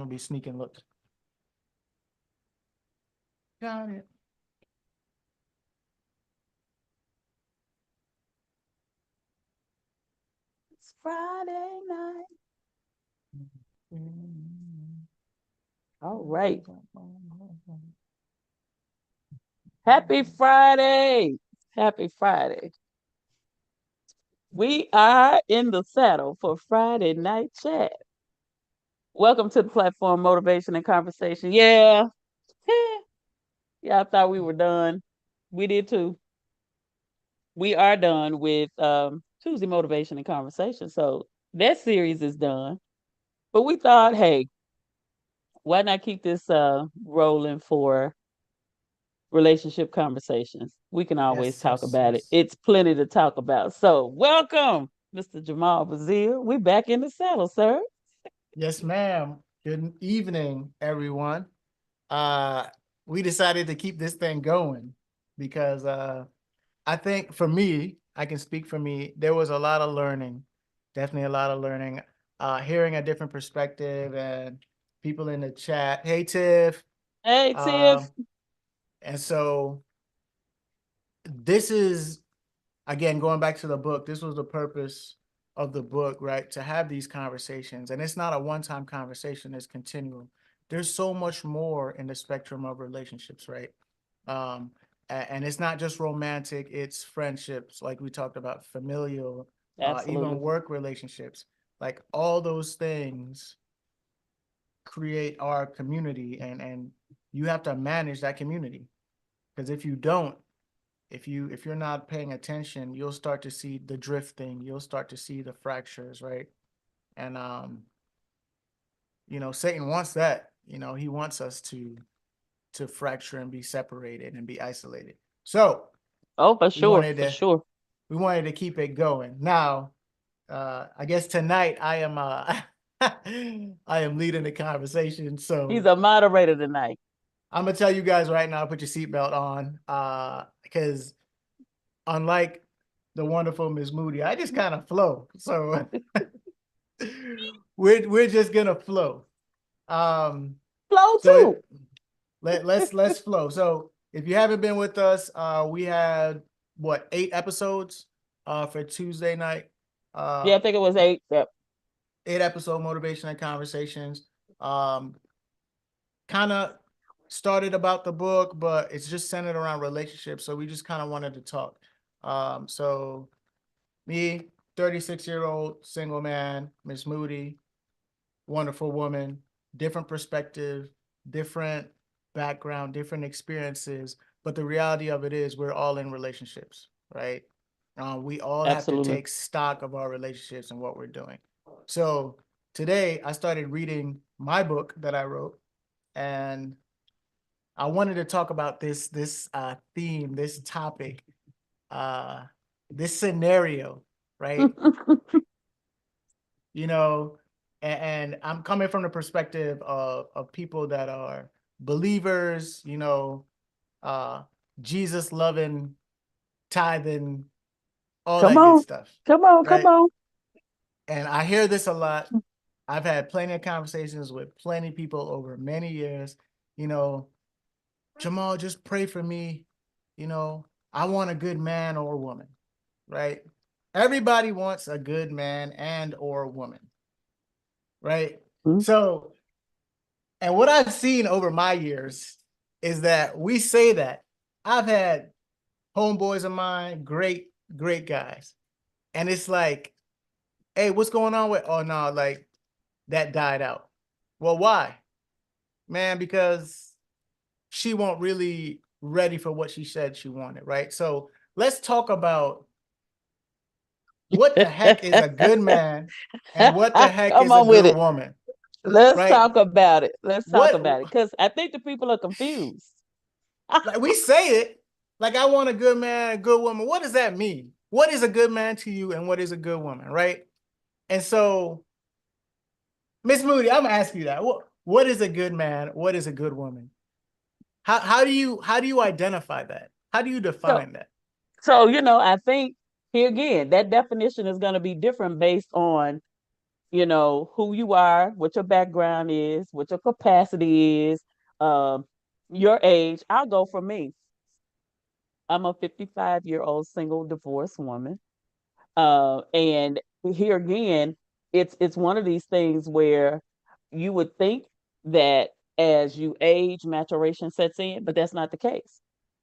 gonna be sneaking looks. Got it. It's Friday night. All right. Happy Friday. Happy Friday. We are in the saddle for Friday night chat. Welcome to the platform, Motivation and Conversation. Yeah. Yeah, I thought we were done. We did too. We are done with Tuesday Motivation and Conversation. So that series is done. But we thought, hey, why not keep this rolling for relationship conversations? We can always Yes, talk yes, about it. yes. It's plenty to talk about. So welcome, Mr. Jamal Bazir. We're back in the saddle, sir. Yes, ma'am. Good evening, everyone. Uh, we decided to keep this thing going because I think for me, I can speak for me, there was a lot of learning, definitely a lot of learning, hearing a different perspective and people in the chat. Hey, Tiff. Hey, Tiff. Um, and so this is, again, going back to the book, this was the purpose of the book, right? To have these conversations. And it's not a one-time conversation, it's continual. There's so much more in the spectrum of relationships, right? Um, and it's not just romantic, it's friendships, like we talked about, familial, even Absolutely. work relationships. Like all those things create our community, and you have to manage that community. Because if you don't, if you're not paying attention, you'll start to see the drifting, you'll start to see the fractures, right? And Satan wants that. He wants us to fracture and be separated and be isolated. So Oh, for we sure. wanted For to sure. we wanted to keep it going. Now, I guess tonight I am I am leading the conversation. He's So a moderator tonight. I'm gonna tell you guys right now, put your seatbelt on, because unlike the wonderful Miss Moody, I just kind of flow. So we're just gonna flow. Um, Flow so too. let's flow. So if you haven't been with us, we had what, 8 episodes for Tuesday night. Yeah, Uh, I think it was 8. Yep. 8 episode motivation and conversations. Um, Kind of started about the book, but it's just centered around relationships. So we just kind of wanted to talk. So me, 36-year-old single man, Miss Moody, wonderful woman, different perspective, different background, different experiences. But the reality of it is we're all in relationships, right? We all have to Absolutely. take stock of our relationships and what we're doing. So today I started reading my book that I wrote, and I wanted to talk about this theme, this topic, uh, this scenario, right? you know, and I'm coming from the perspective of people that are believers, uh, Jesus loving, tithing, all Come that good on. stuff, Come on. Come right? on. And I hear this a lot. I've had plenty of conversations with plenty of people over many years. You know, Jamal, just pray for me. You know, I want a good man or woman, right? Everybody wants a good man and or woman, right? Mm. So, and what I've seen over my years is that we say that. I've had homeboys of mine, great, great guys. And it's like, hey, what's going on with, oh no, like that died out. Well, why? Man, because she won't really ready for what she said she wanted, right? So let's talk about what the heck is a good man and what the heck Come is a on with good it. woman, Let's right? talk about it. Let's talk What about it. Because I think the people are confused. like we say it like I want a good man, a good woman. What does that mean? What is a good man to you and what is a good woman, right? And so, Miss Moody, I'm gonna ask you that. What is a good man? What is a good woman? How do you identify that? How do you So, define that? I think here again, that definition is going to be different based on, who you are, what your background is, what your capacity is, um, your age. I'll go for me. I'm a 55-year-old single divorced woman. And here again, it's one of these things where you would think that as you age, maturation sets in, but that's not the case.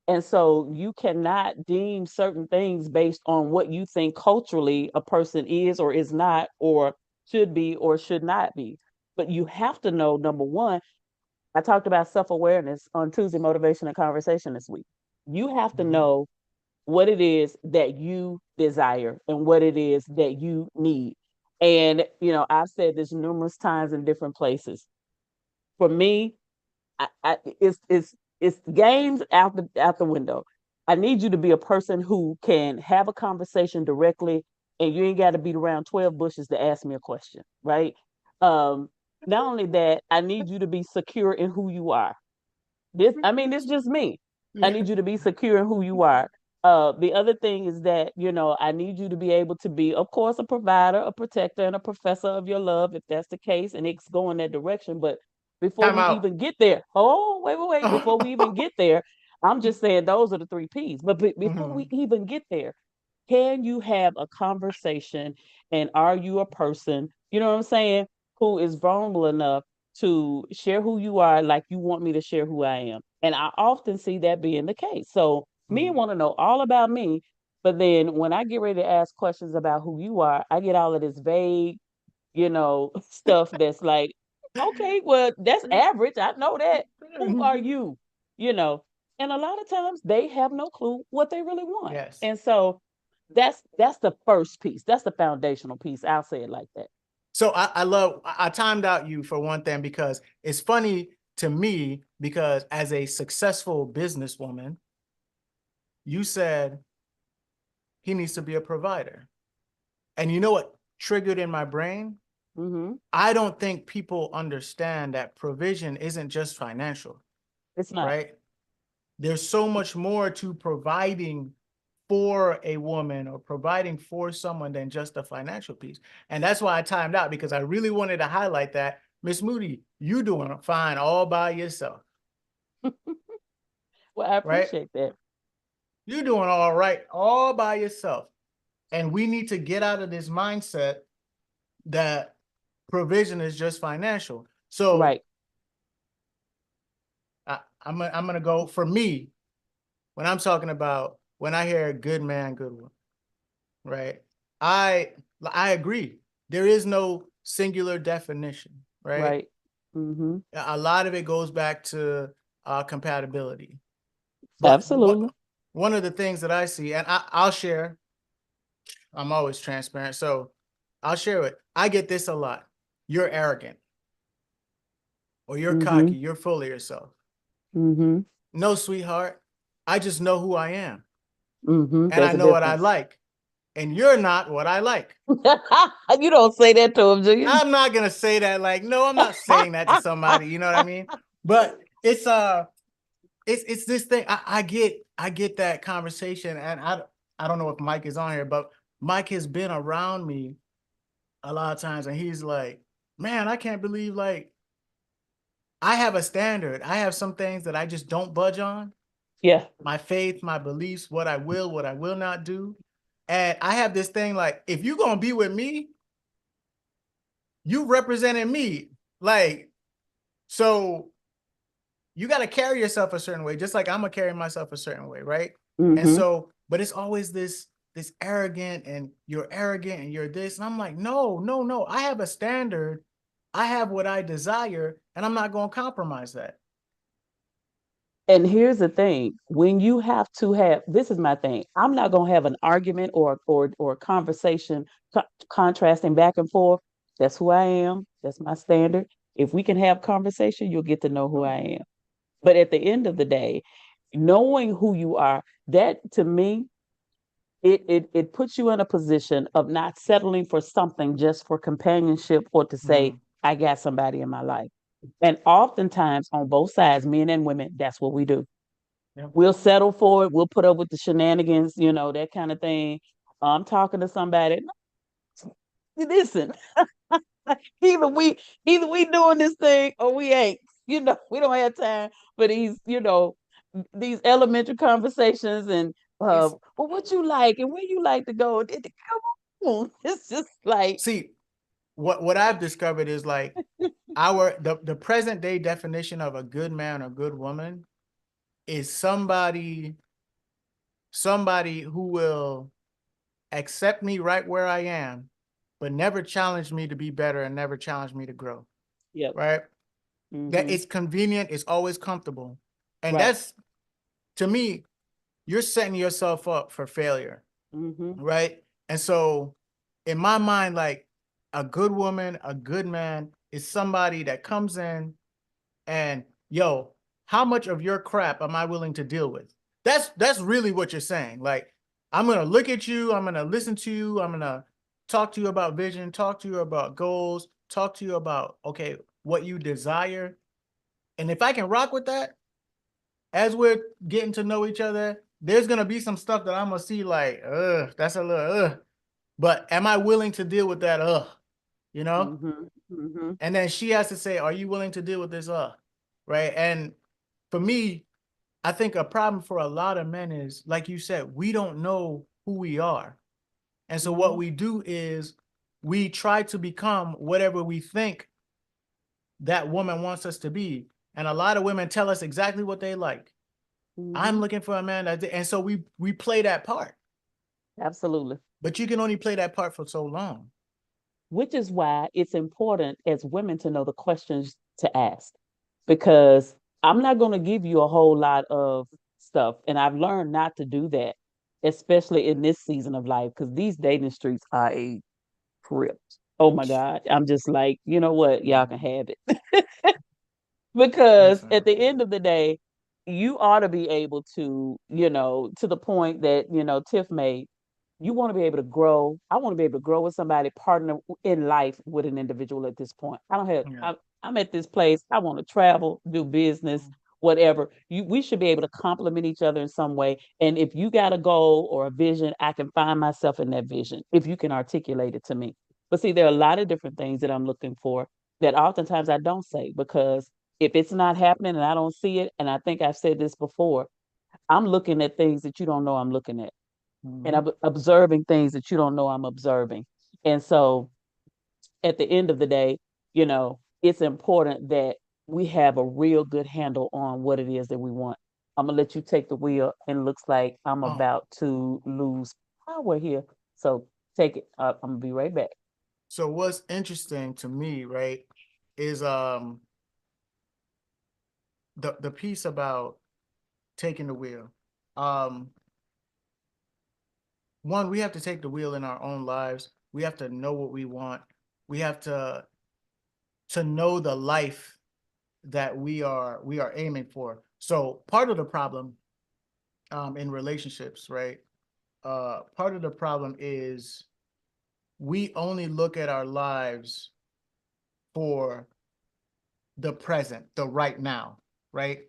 And so you cannot deem certain things based on what you think culturally a person is or is not, or should be or should not be. But you have to know, number one, I talked about self-awareness on Tuesday Motivation and Conversation this week. You have to Mhm. know what it is that you desire and what it is that you need. And, I've said this numerous times in different places. For me, it's games out the window. I need you to be a person who can have a conversation directly, and you ain't got to beat around 12 bushes to ask me a question, right? Um, Not only that, I need you to be secure in who you are. It's just me. I Yeah. need you to be secure in who you are. The other thing is that, I need you to be able to be, of course, a provider, a protector, and a professor of your love, if that's the case, and it's going that direction. But before Time we out. even get there, oh, wait, before we even get there, I'm just saying those are the three P's. But before we Mhm. even get there, can you have a conversation, and are you a person, you know what I'm saying, who is vulnerable enough to share who you are like you want me to share who I am? And I often see that being the case. So men Mhm. want to know all about me, but then when I get ready to ask questions about who you are, I get all of this vague, stuff that's like, okay, well, that's average. I know that. Who are you? You know, and a lot of times they have no clue what they really want. Yes. And so that's the first piece. That's the foundational piece. I'll say it like that. So I timed out you for one thing because it's funny to me because as a successful businesswoman, you said he needs to be a provider. And you know what triggered in my brain? Mm-hmm. I don't think people understand that provision isn't just financial, It's not. right? There's so much more to providing for a woman or providing for someone than just the financial piece. And that's why I timed out because I really wanted to highlight that. Miss Moody, you doing fine all by yourself, Well, I right? appreciate that. You're doing all right all by yourself. And we need to get out of this mindset that provision is just financial. So Right. I'm gonna go for me when I'm talking about when I hear good man, good woman, right? I I agree. There is no singular definition, right? Right. Mm-hmm. A lot of it goes back to compatibility. But Absolutely. one of the things that I see, and I'll share, I'm always transparent, so I'll share it. I get this a lot. You're arrogant, or you're Mm-hmm. cocky, you're full of yourself. Mm-hmm. No, sweetheart, I just know who I am, Mm-hmm. and I There's a know what I difference. like, and you're not what I like. You don't say that to him, do you? I'm not gonna say that like, no, I'm not saying that to somebody, you know what I mean? But it's this thing. I get that conversation, and I don't know if Mike is on here, but Mike has been around me a lot of times, and he's like, man, I can't believe like I have a standard. I have some things that I just don't budge on. Yeah. My faith, my beliefs, what I will not do. And I have this thing like, if you're gonna be with me, you representing me. Like, so you got to carry yourself a certain way, just like I'm gonna carry myself a certain way, right? And Mm-hmm. so, but it's always this arrogant, and you're arrogant, and you're this, and I'm like, no, no, no. I have a standard. I have what I desire, and I'm not gonna compromise that. And here's the thing, when you have to have, this is my thing. I'm not gonna have an argument or a conversation contrasting back and forth. That's who I am. That's my standard. If we can have conversation, you'll get to know who I am. But at the end of the day, knowing who you are, that to me, it puts you in a position of not settling for something just for companionship or to say, Mhm. I got somebody in my life. And oftentimes on both sides, men and women, that's what we do. Yeah. We'll settle for it. We'll put up with the shenanigans, that kind of thing. I'm talking to somebody. Listen, Either we doing this thing or we ain't. We don't have time for these elementary conversations and It's well, what you like and where you like to go. Come on. It's just like see what I've discovered is like the present day definition of a good man or good woman is somebody who will accept me right where I am, but never challenge me to be better and never challenge me to grow. yep. Right? That Mm-hmm. it's convenient, it's always comfortable. And Right. that's to me, you're setting yourself up for failure. Mm-hmm. Right? And so in my mind, like a good woman, a good man is somebody that comes in and yo, how much of your crap am I willing to deal with? That's really what you're saying. Like, I'm gonna look at you, I'm gonna listen to you, I'm gonna talk to you about vision, talk to you about goals, talk to you about okay, what you desire. And if I can rock with that, as we're getting to know each other, there's gonna be some stuff that I'm gonna see like, that's a little but am I willing to deal with that? You know? Mm-hmm. Mm-hmm. And then she has to say, are you willing to deal with this? Right. And for me, I think a problem for a lot of men is, like you said, we don't know who we are. And so what Mm-hmm. we do is we try to become whatever we think that woman wants us to be. And a lot of women tell us exactly what they like. I'm Mm-hmm. looking for a man that, and so we play that part. Absolutely. But you can only play that part for so long. Which is why it's important as women to know the questions to ask. Because I'm not going to give you a whole lot of stuff. And I've learned not to do that, especially in this season of life, because these dating streets are a trip. Oh my God. I'm just like, you know what? Y'all can have it. Because at Listen. the end of the day, you ought to be able to, to the point that, Tiff made, you want to be able to grow. I want to be able to grow with somebody, partner in life with an individual at this point. I don't have, Yeah. I'm at this place. I want to travel, do business, whatever. We should be able to complement each other in some way. And if you got a goal or a vision, I can find myself in that vision if you can articulate it to me. But see, there are a lot of different things that I'm looking for that oftentimes I don't say because if it's not happening and I don't see it, and I think I've said this before, I'm looking at things that you don't know I'm looking at and Mm-hmm. I'm observing things that you don't know I'm observing. And so at the end of the day, it's important that we have a real good handle on what it is that we want. I'm gonna let you take the wheel, and looks like I'm Oh, about to lose power here. So take it. I'm gonna be right back. so what's interesting to me, right, is the piece about taking the wheel. Um, one, we have to take the wheel in our own lives. We have to know what we want. We have to know the life that we are aiming for. So part of the problem in relationships, right? Part of the problem is we only look at our lives for the present, the right now, right?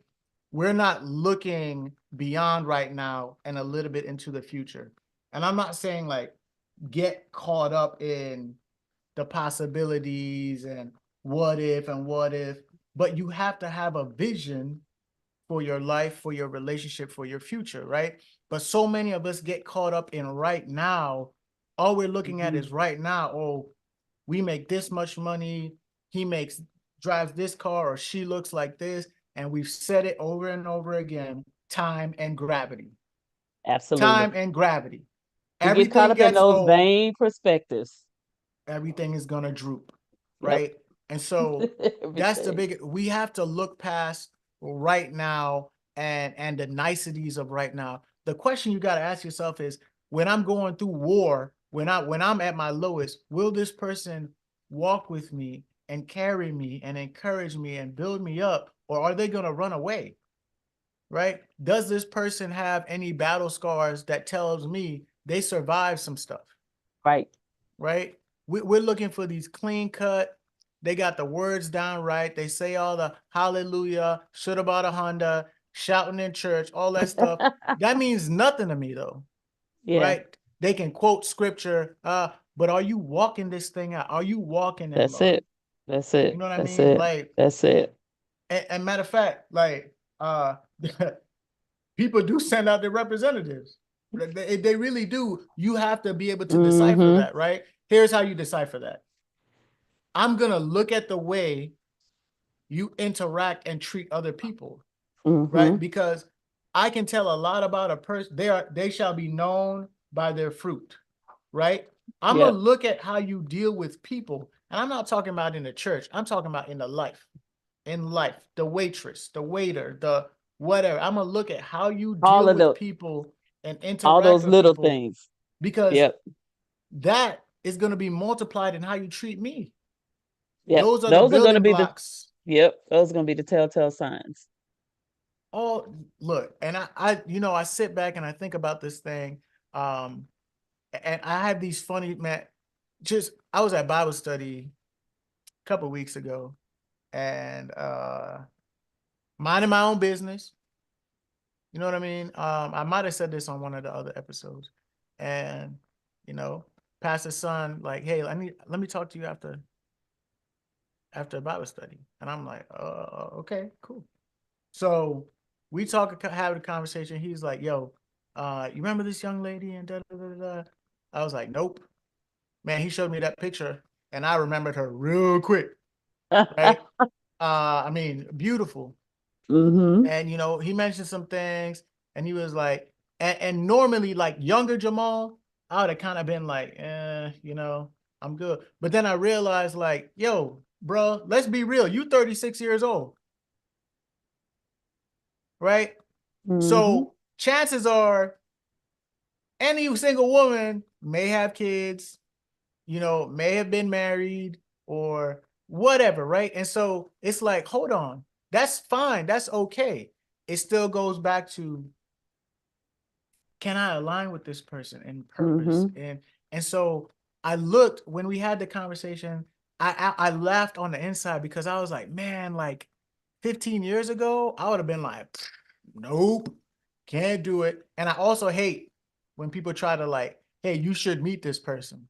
We're not looking beyond right now and a little bit into the future. And I'm not saying like get caught up in the possibilities and what if, but you have to have a vision for your life, for your relationship, for your future, right? But so many of us get caught up in right now. All we're looking at Mm-hmm. is right now. Oh, we make this much money. He drives this car, or she looks like this. And we've said it over and over again, time and gravity. Absolutely. Time and gravity. We get caught Everything up in gets those old, vain perspectives. everything is gonna droop, Yep. right? And so that's the Everything. big. We have to look past right now and the niceties of right now. The question you got to ask yourself is: when I'm going through war, when I'm at my lowest, will this person walk with me and carry me and encourage me and build me up, or are they gonna run away? Right? Does this person have any battle scars that tells me they survived some stuff? Right. Right? We're looking for these clean cut. They got the words down right. They say all the hallelujah, should have bought a Honda, shouting in church, all that stuff. That means nothing to me though, Yeah. right? They can quote scripture. but are you walking this thing out? Are you walking in That's love? it. That's You it. know what I That's mean? it. Like, That's it. and matter of fact, like, people do send out their representatives. They really do. You have to be able to decipher Mm-hmm. that, right? Here's how you decipher that. I'm gonna look at the way you interact and treat other people, right? Mm-hmm. Because I can tell a lot about a person. They shall be known by their fruit, right? I'm gonna Yep. look at how you deal with people, and I'm not talking about in the church. I'm talking about in the life, the waitress, the waiter, the whatever. I'm gonna look at how you All deal of with the people and all interact those with little people, things. because Yep. that is gonna be multiplied in how you treat me. Yep. Those are the Those are gonna building be the blocks. yep, those are gonna be the telltale signs. Oh, look, and I sit back and I think about this thing, um, and I have these funny, man. Just I was at Bible study a couple of weeks ago, and minding my own business. You know what I mean? I might have said this on one of the other episodes, and you know, Pastor's son, like, hey, let me talk to you after Bible study, and I'm like, okay, cool. So we have a conversation. He's like, yo, you remember this young lady and da da da da? I was like, nope. Man, he showed me that picture, and I remembered her real quick, right? I mean, beautiful. Mm-hmm. And he mentioned some things, and he was like, and normally, like, younger Jamal, I would have kind of been like, I'm good. But then I realized, like, yo, bro, let's be real. You 36 years old, right? Mm-hmm. So chances are any single woman may have kids, may have been married or whatever, right? And so it's like, hold on, that's fine, that's okay. It still goes back to, can I align with this person in purpose? Mm-hmm. And so I looked when we had the conversation. I laughed on the inside because I was like, man, like 15 years ago, I would have been like, nope, can't do it. And I also hate when people try to, like, hey, you should meet this person,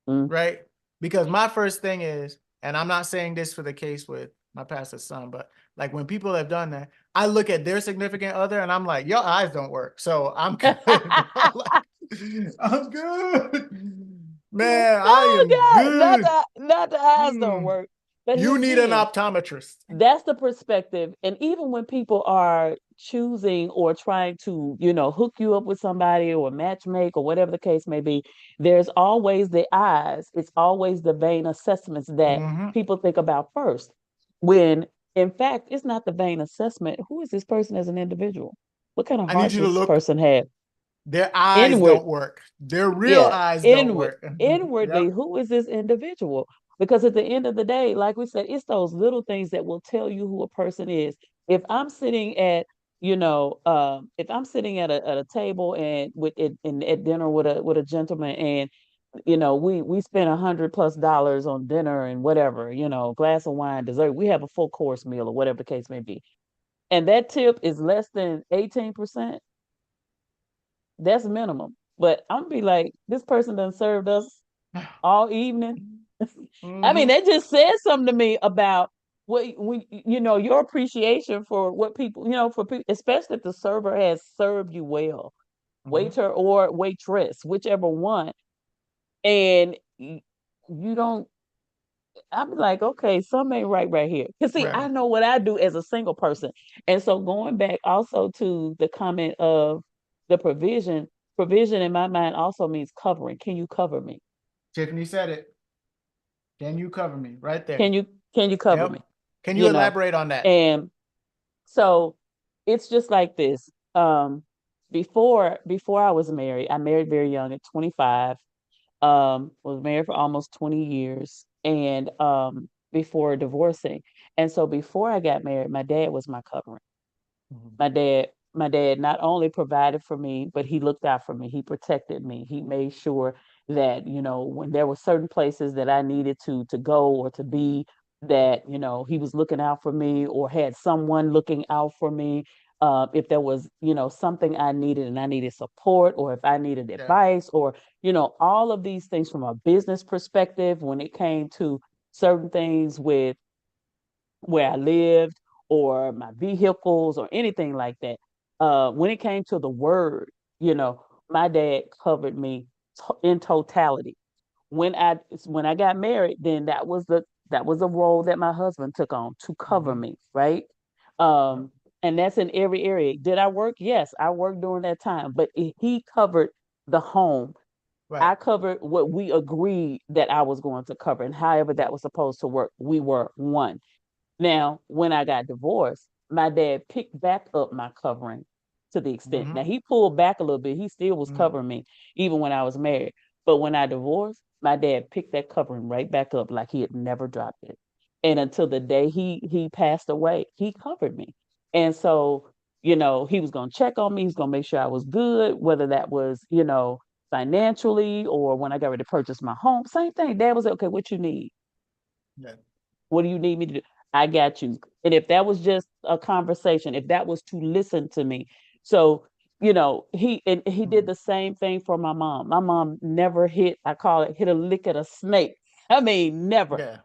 Mm. right? Because my first thing is, and I'm not saying this for the case with my pastor's son, but like when people have done that, I look at their significant other and I'm like, your eyes don't work. So I'm good, bro. Like, I'm good. Man, I Oh am God, good. not the eyes don't Mm. work. But You here need an again, optometrist. that's the perspective. And even when people are choosing or trying to, hook you up with somebody or match make or whatever the case may be, there's always the eyes. It's always the vain assessments that Mm-hmm. people think about first. When in fact, it's not the vain assessment. Who is this person as an individual? What kind of I need heart you to does this look. person have? Their eyes Inward, don't work. Their real yeah, eyes don't work. inwardly, Yep. who is this individual? Because at the end of the day, like we said, it's those little things that will tell you who a person is. If I'm sitting at if I'm sitting at a table and with it and at dinner with a gentleman, and we spend $100+ on dinner and whatever, glass of wine, dessert, we have a full course meal or whatever the case may be, and that tip is less than 18%, that's minimum. But I'm gonna be like, this person done served us all evening. I mean, Mm-hmm. that just says something to me about your appreciation for what people, for people, especially if the server has served you well, Mm-hmm. waiter or waitress, whichever one, and you don't. I'm like, okay, something ain't right here. Cause see, Right. I know what I do as a single person, and so going back also to the comment of the provision in my mind also means covering. Can you cover me? Tiffany said it. Can you cover me? Right there. Can you can you cover me? Yep. Can you You know, elaborate on that? and so it's just like this. Before I was married, I married very young at 25. Was married for almost 20 years, and before divorcing. And so before I got married, my dad was my covering. Mhm. My dad not only provided for me, but he looked out for me. He protected me. He made sure that, when there were certain places that I needed to go or to be, that, he was looking out for me or had someone looking out for me. if there was, something I needed and I needed support, or if I needed Yeah. advice, or, all of these things from a business perspective when it came to certain things with where I lived or my vehicles or anything like that. When it came to the word, my dad covered me in totality. When I got married, then that was a role that my husband took on to cover Mhm. me, right? Um, and that's in every area. Did I work? Yes, I worked during that time, but he covered the home. Right. I covered what we agreed that I was going to cover, and however that was supposed to work, we were one. Now, when I got divorced, my dad picked back up my covering to the extent. Now Hmm. he pulled back a little bit. He still was Hmm. covering me even when I was married. But when I divorced, my dad picked that covering right back up like he had never dropped it. And until the day he passed away, he covered me. And so, he was gonna check on me, he's gonna make sure I was good, whether that was, financially or when I got ready to purchase my home. Same thing. Dad was like, okay, what you need? Yeah. What do you need me to do? I got you. And if that was just a conversation, if that was to listen to me. So, he did Mhm. the same thing for my mom. My mom never I call it hit a lick at a snake. I mean, never, Yeah.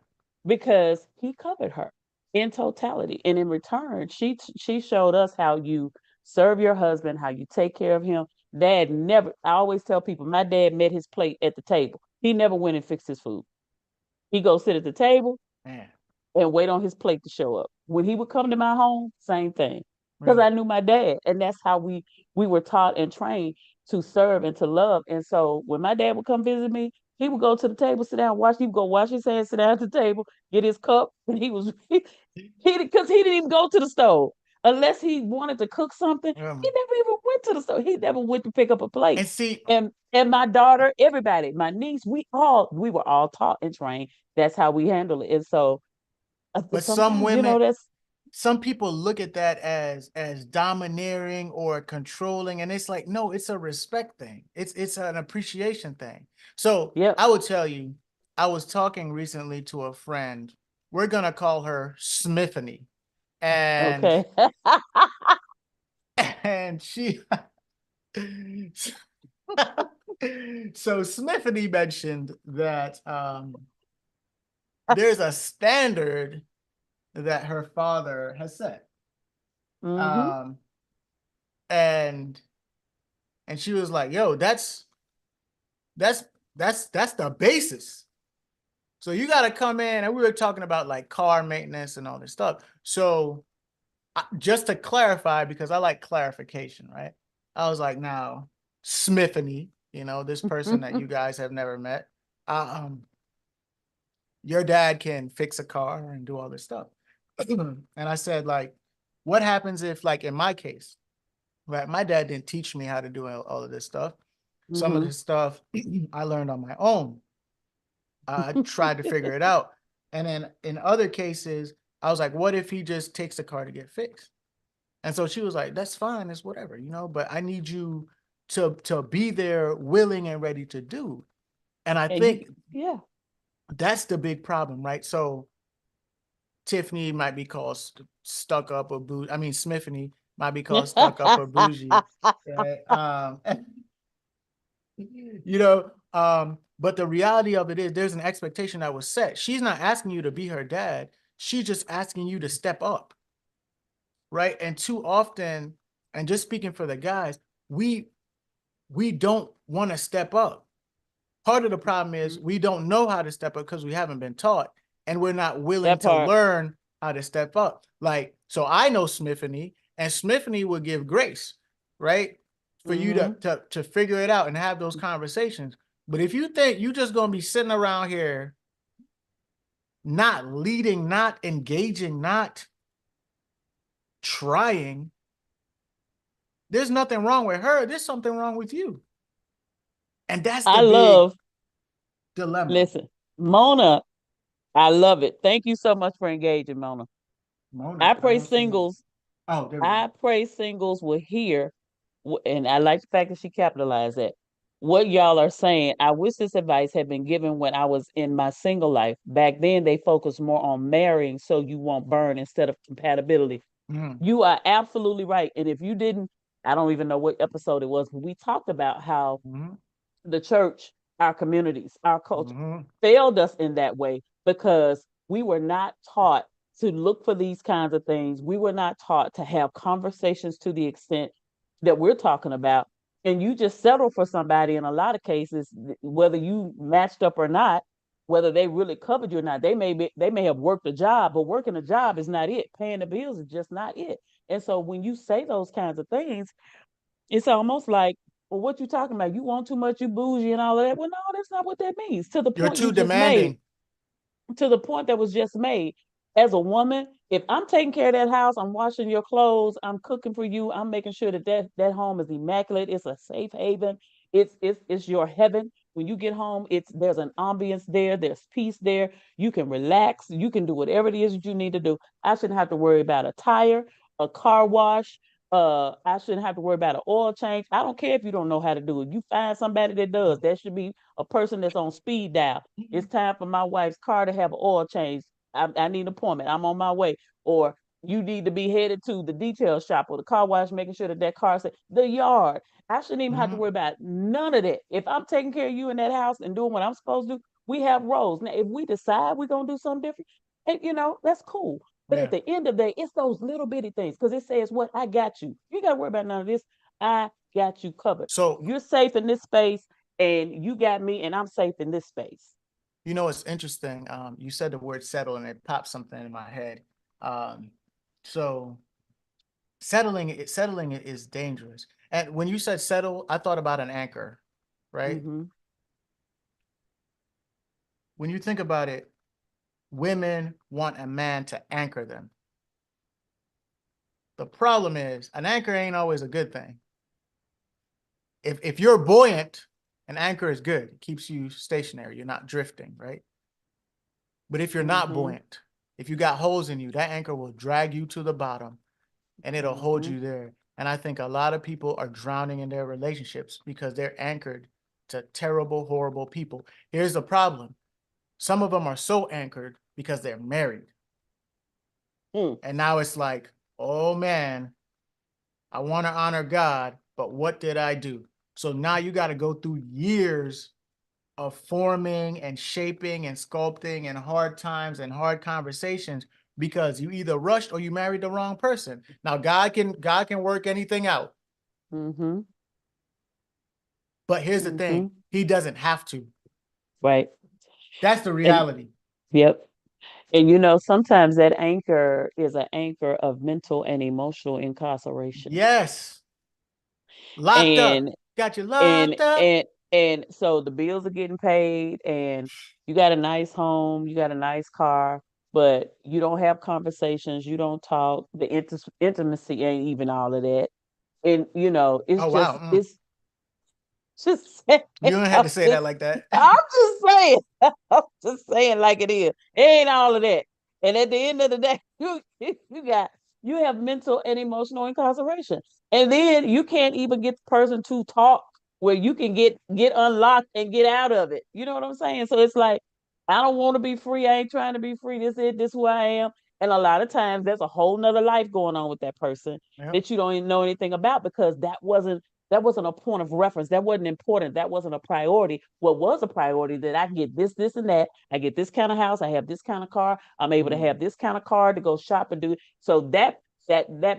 because he covered her in totality. And in return, she showed us how you serve your husband, how you take care of him. Dad never, I always tell people, my dad met his plate at the table. He never went and fixed his food. He go sit at the table Man. and wait on his plate to show up. When he would come to my home, same thing. Because Really. I knew my dad. And that's how we were taught and trained to serve and to love. And so when my dad would come visit me, he would go to the table, sit down, he would go wash his hands, sit down at the table, get his cup, and because he didn't even go to the stove. Unless he wanted to cook something, he Um, never even went to the stove. He never went to pick up a plate. and see, And my daughter, everybody, my niece, we were all taught and trained. That's how we handle it. And so but some sometimes, women, that's some people look at that as domineering or controlling, and it's like, no, it's a respect thing. It's an appreciation thing. So yep. I would tell you, I was talking recently to a friend. We're gonna call her Smithany, and Okay. and she so Smithany mentioned that there's a standard that her father has set. Mm-hmm. Um, and she was like, yo, that's that's the basis. So you got to come in, and we were talking about like car maintenance and all this stuff. So just to clarify, because I like clarification, right? I was like, now, Smithany, this person that you guys have never met, um, your dad can fix a car and do all this stuff. And I said, like, what happens if, like, in my case, right, my dad didn't teach me how to do all of this stuff. Some of Mm-hmm. this stuff I learned on my own. I tried to figure it out. And then in other cases, I was like, what if he just takes the car to get fixed? And so she was like, that's fine, it's whatever, but I need you to be there willing and ready to do. And I And think yeah. that's the big problem, right? So Tiffany might be called stuck up or bougie. I mean, Smithany might be called stuck up or bougie, right? But the reality of it is there's an expectation that was set. She's not asking you to be her dad. She's just asking you to step up, right? And too often, and just speaking for the guys, we don't want to step up. Part of the problem is we don't know how to step up because we haven't been taught, and we're not willing That to part. learn how to step up. Like, so I know Smithany, and Smithany will give grace, right? For you Mm-hmm. to figure it out and have those conversations. But if you think you just gonna be sitting around here not leading, not engaging, not trying, there's nothing wrong with her. There's something wrong with you. And that's the I big love, dilemma. listen, Mona, I love it. Thank you so much for engaging, Mona. Mona, I I pray don't see. singles, Oh, there we go. I pray singles will hear, and I like the fact that she capitalized that. What y'all are saying, I wish this advice had been given when I was in my single life. Back then, they focused more on marrying so you won't burn instead of compatibility. Mhm. You are absolutely right. And if you didn't, I don't even know what episode it was, but we talked about how Mhm. the church, our communities, our culture Mhm. failed us in that way because we were not taught to look for these kinds of things. We were not taught to have conversations to the extent that we're talking about. And you just settle for somebody in a lot of cases, whether you matched up or not, whether they really covered you or not. They may have worked a job, but working a job is not it. Paying the bills is just not it. And so when you say those kinds of things, it's almost like, well, what you talking about? You want too much, you bougie and all of that. Well, no, that's not what that means. To the You're point too you just made, demanding. to the point that was just made. As a woman, if I'm taking care of that house, I'm washing your clothes, I'm cooking for you, I'm making sure that home is immaculate. It's a safe haven. It's your heaven. When you get home, there's an ambience there. There's peace there. You can relax. You can do whatever it is that you need to do. I shouldn't have to worry about a tire, a car wash. I shouldn't have to worry about an oil change. I don't care if you don't know how to do it. You find somebody that does. That should be a person that's on speed dial. It's time for my wife's car to have an oil change. I need an appointment. I'm on my way. Or you need to be headed to the detail shop or the car wash, making sure that car's the yard. I shouldn't even have to Mhm. worry about none of that. If I'm taking care of you in that house and doing what I'm supposed to do, we have roles. Now, if we decide we're gonna do something different, and that's cool. But at Yeah. the end of the day, it's those little bitty things because it says, "What I got you. You got to worry about none of this. I got you covered. So, You're safe in this space, and you got me, and I'm safe in this space." it's interesting. You said the word settle and it popped something in my head. Um, so settling it is dangerous. And when you said settle, I thought about an anchor, right? Mm-hmm. When you think about it, women want a man to anchor them. The problem is an anchor ain't always a good thing. If you're buoyant, an anchor is good. It keeps you stationary. You're not drifting, right? But if you're not Mm-hmm. buoyant, if you got holes in you, that anchor will drag you to the bottom and it'll hold Mm-hmm. you there. And I think a lot of people are drowning in their relationships because they're anchored to terrible, horrible people. Here's the problem. Some of them are so anchored because they're married. Mm. And now it's like, oh man, I want to honor God, but what did I do? So now you got to go through years of forming and shaping and sculpting and hard times and hard conversations because you either rushed or you married the wrong person. Now God can work anything out. Mm-hmm. But here's the Mm-hmm. thing, he doesn't have to. Right. That's the And reality. yep. And sometimes that anchor is an anchor of mental and emotional incarceration. Yes. Locked up. And Got you and locked up. and and so the bills are getting paid and you got a nice home, you got a nice car, but you don't have conversations, you don't talk, the intimacy ain't even all of that. And it's Oh wow. just saying, You don't have I'm to say just that like that. I'm just saying, I'm just saying like it is. It ain't all of that. And at the end of the day, you have mental and emotional incarceration. And then you can't even get the person to talk where you can get unlocked and get out of it. You know what I'm saying? So it's like, I don't want to be free. I ain't trying to be free. This is it, this who I am. And a lot of times there's a whole nother life going on with that person Yep. that you don't even know anything about because that wasn't a point of reference. That wasn't important. That wasn't a priority. What was a priority that I get this, and that. I get this kind of house. I have this kind of car. I'm able to have this kind of car to go shop and do. So that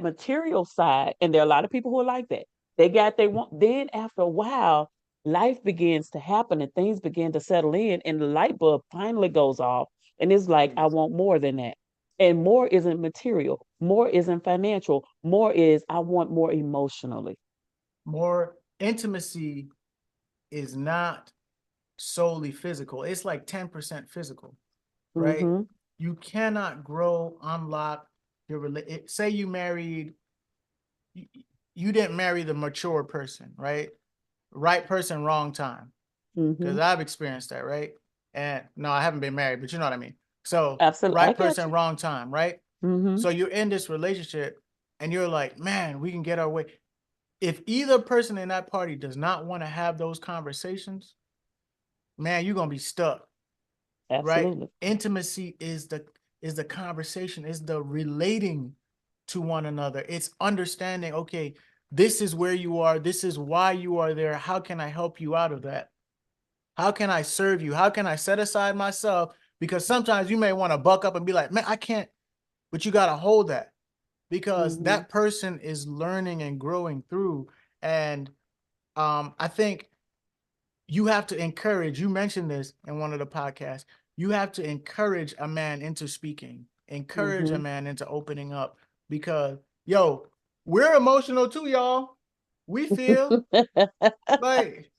material side, and there are a lot of people who are like that. They want. Then after a while, life begins to happen and things begin to settle in, and the light bulb finally goes off, and it's like I Please. want more than that. And more isn't material. More isn't financial. More is I want more emotionally. More intimacy is not solely physical. It's like 10% physical, right? Mm-hmm. You cannot grow, unlock your say you married, you, you didn't marry the mature person, right? Right person, wrong time. Mm-hmm. Because I've experienced that, right? And no, I haven't been married, but you know what I mean. So Absolutely. I right got person, you. wrong time, right? Mm-hmm. So you're in this relationship and you're like, man, we can get our way. If either person in that party does not want to have those conversations, man, you're gonna be stuck, right? Absolutely. Intimacy is the conversation, is the relating to one another. It's understanding, okay, this is where you are. This is why you are there. How can I help you out of that? How can I serve you? How can I set aside myself? Because sometimes you may want to buck up and be like, man, I can't, but you got to hold that because that person is learning and growing through. And I think you have to encourage, you mentioned this in one of the podcasts, you have to encourage a man into speaking, encourage a man into opening up because, yo, we're emotional too, y'all. We feel like,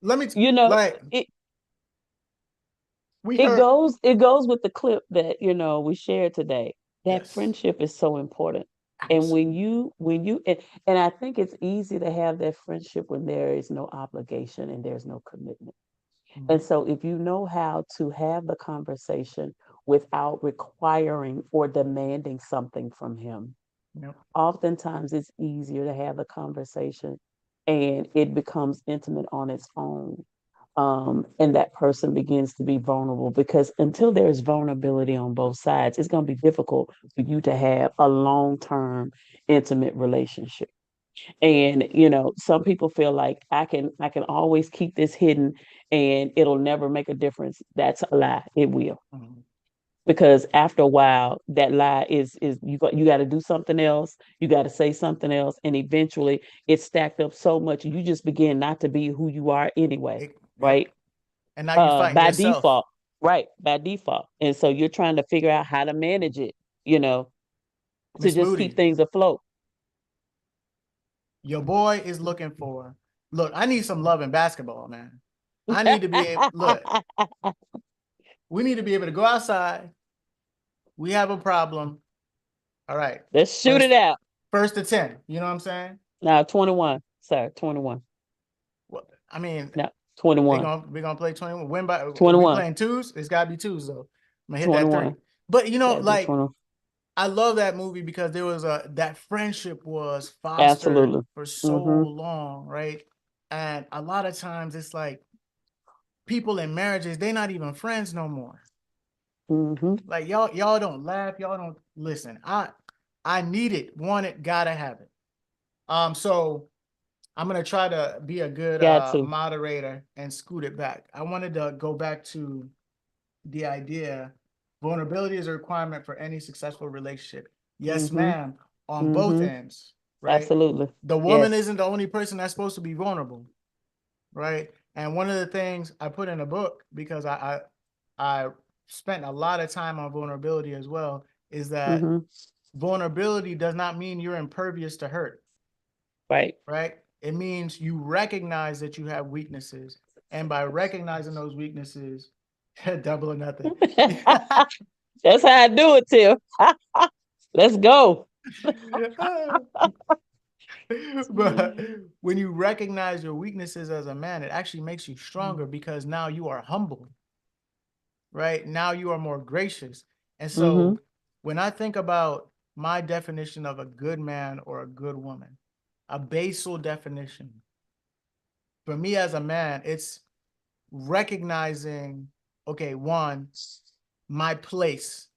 let me, You know, like, we it heard, goes with the clip that, you know, we shared today. That yes, friendship is so important. And absolutely. and I think it's easy to have that friendship when there is no obligation and there's no commitment. And Mhm. so if you know how to have the conversation without requiring or demanding something from him, Yep. oftentimes it's easier to have the conversation and it becomes intimate on its own. And that person begins to be vulnerable because until there's vulnerability on both sides, it's going to be difficult for you to have a long-term intimate relationship. And you know, some people feel like I can always keep this hidden and it'll never make a difference. That's a lie. It will. Mhm. Because after a while, that lie is you got to do something else, you got to say something else, and eventually it's stacked up so much you just begin not to be who you are anyway, Yep. right? And now you fighting By yourself. default, right? By default. And so you're trying to figure out how to manage it, you know, to Miss just keep Moody, things afloat. your boy is looking for, look, I need some love in basketball, man. I need to be able, look, we need to be able to go outside. We have a problem. All right. Let's shoot it First, out. first to 10. You know what I'm saying? Now 21, sir, 21. What I mean, No, they 21. gonna we're gonna play 21. Win by we 21. playing twos. It's gotta be twos though. I'm gonna hit that three. 21. But you know, Gotta be like 21. I love that movie because there was that friendship was fostered Absolutely. for so Mm-hmm. long, right? And a lot of times it's like people in marriages, they're not even friends no more. Mm-hmm. Like y'all don't laugh, y'all don't listen. I need it, want it, gotta have it. So I'm gonna try to be a good Got to. moderator and scoot it back. I wanted to go back to the idea vulnerability is a requirement for any successful relationship. Yes, Mm-hmm. ma'am, on both Mm-hmm. ends, right? Absolutely. The woman Yes. isn't the only person that's supposed to be vulnerable, right? And one of the things I put in a book because I spent a lot of time on vulnerability as well is that Mm-hmm. vulnerability does not mean you're impervious to hurt, Right. right? It means you recognize that you have weaknesses. And by recognizing those weaknesses, double or nothing. That's how I do it, Tim. Let's go. But when you recognize your weaknesses as a man, it actually makes you stronger because now you are humble, right? Now you are more gracious. And Mm-hmm. so when I think about my definition of a good man or a good woman, a basal definition, for me as a man, it's recognizing, okay, one, my place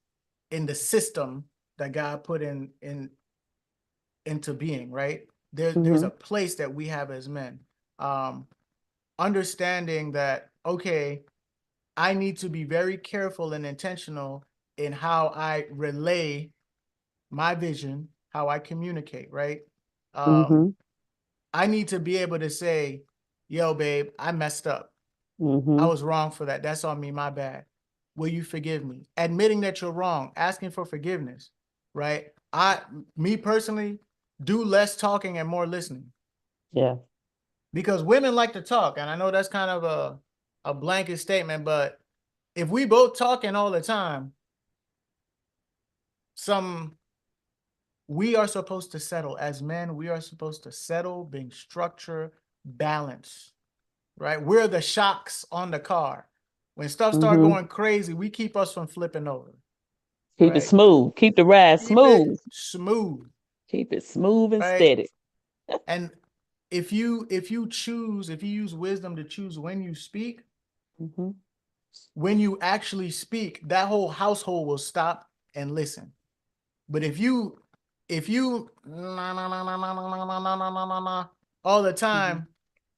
in the system that God put into being, right? There's Mm-hmm. a place that we have as men. Um, Understanding that, okay, I need to be very careful and intentional in how I relay my vision, how I communicate, right? Um, Mm-hmm. I need to be able to say, yo, babe, I messed up. I Mm-hmm. was wrong for that. That's on me, my bad. Will you forgive me? Admitting that you're wrong, asking for forgiveness, right? Me personally, do less talking and more listening Yeah. because women like to talk. And I know that's kind of a blanket statement, but if we both talking all the time, some we are supposed to settle as men, we are supposed to settle, being structure, balance, right? We're the shocks on the car. When stuff start Mm-hmm. going crazy, we keep us from flipping over, Keep it right? smooth. Keep the ride Keep it smooth. smooth, Keep it smooth and right? steady. And if you use wisdom to choose when you speak, Mm-hmm. when you actually speak, that whole household will stop and listen. But if you all the Mhm. time,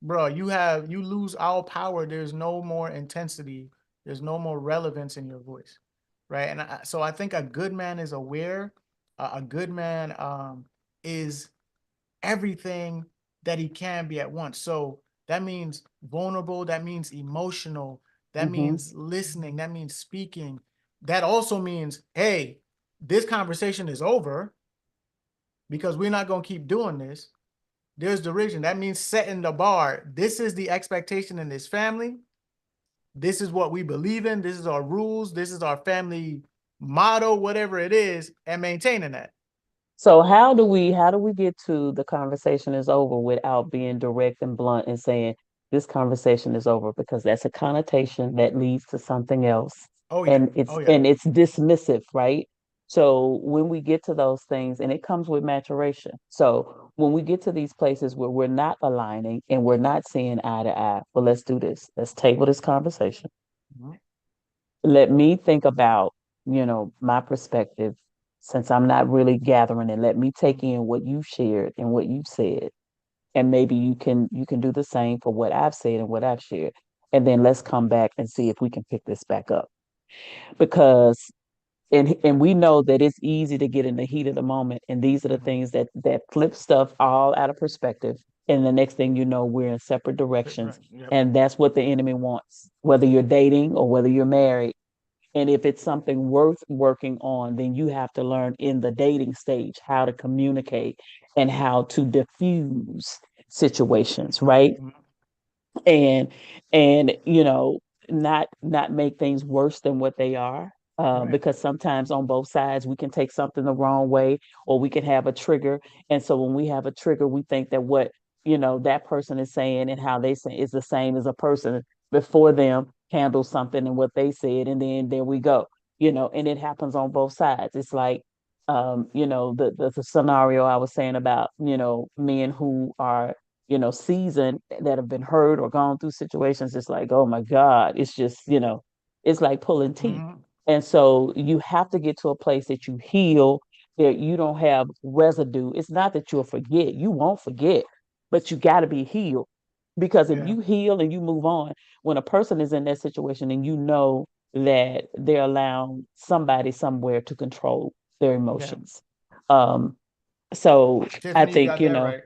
bro, you lose all power. There's no more intensity. There's no more relevance in your voice, right? And so I think a good man is aware. A good man is everything that he can be at once. So that means vulnerable, that means emotional, that Mhm. means listening, that means speaking. That also means, hey, this conversation is over because we're not going to keep doing this. There's derision. That means setting the bar. This is the expectation in this family. This is what we believe in. This is our rules. This is our family motto, whatever it is, and maintaining that. So how do we get to the conversation is over without being direct and blunt and saying this conversation is over, because that's a connotation that leads to something else, Oh yeah. and it's Oh yeah. and it's dismissive, right? So when we get to those things, and it comes with maturation. So when we get to these places where we're not aligning and we're not seeing eye to eye, well, let's do this. Let's table this conversation. Mhm. Let me think about, my perspective, since I'm not really gathering it. Let me take in what you shared and what you said. And maybe you can do the same for what I've said and what I've shared. And then let's come back and see if we can pick this back up. Because and we know that it's easy to get in the heat of the moment. And these are the Mhm. things that flip stuff all out of perspective. And the next thing you know, we're in separate directions. Right. Yep. And that's what the enemy wants, whether you're dating or whether you're married. And if it's something worth working on, then you have to learn in the dating stage how to communicate and how to diffuse situations, right? Mhm. and and not make things worse than what they are, Right. because sometimes on both sides we can take something the wrong way, or we can have a trigger. And so when we have a trigger, we think that what that person is saying and how they say is the same as a person before them handle something and what they said, and then there we go. And it happens on both sides. It's like, the scenario I was saying about men who are seasoned, that have been hurt or gone through situations. It's like, oh my God, it's just, it's like pulling teeth. Mhm. And so you have to get to a place that you heal, that you don't have residue. It's not that you'll forget, you won't forget, but you got to be healed. Because if Yeah. you heal and you move on, when a person is in that situation and that they're allowing somebody somewhere to control their Yeah. emotions. Um, so I Tiffany, you think, got that right.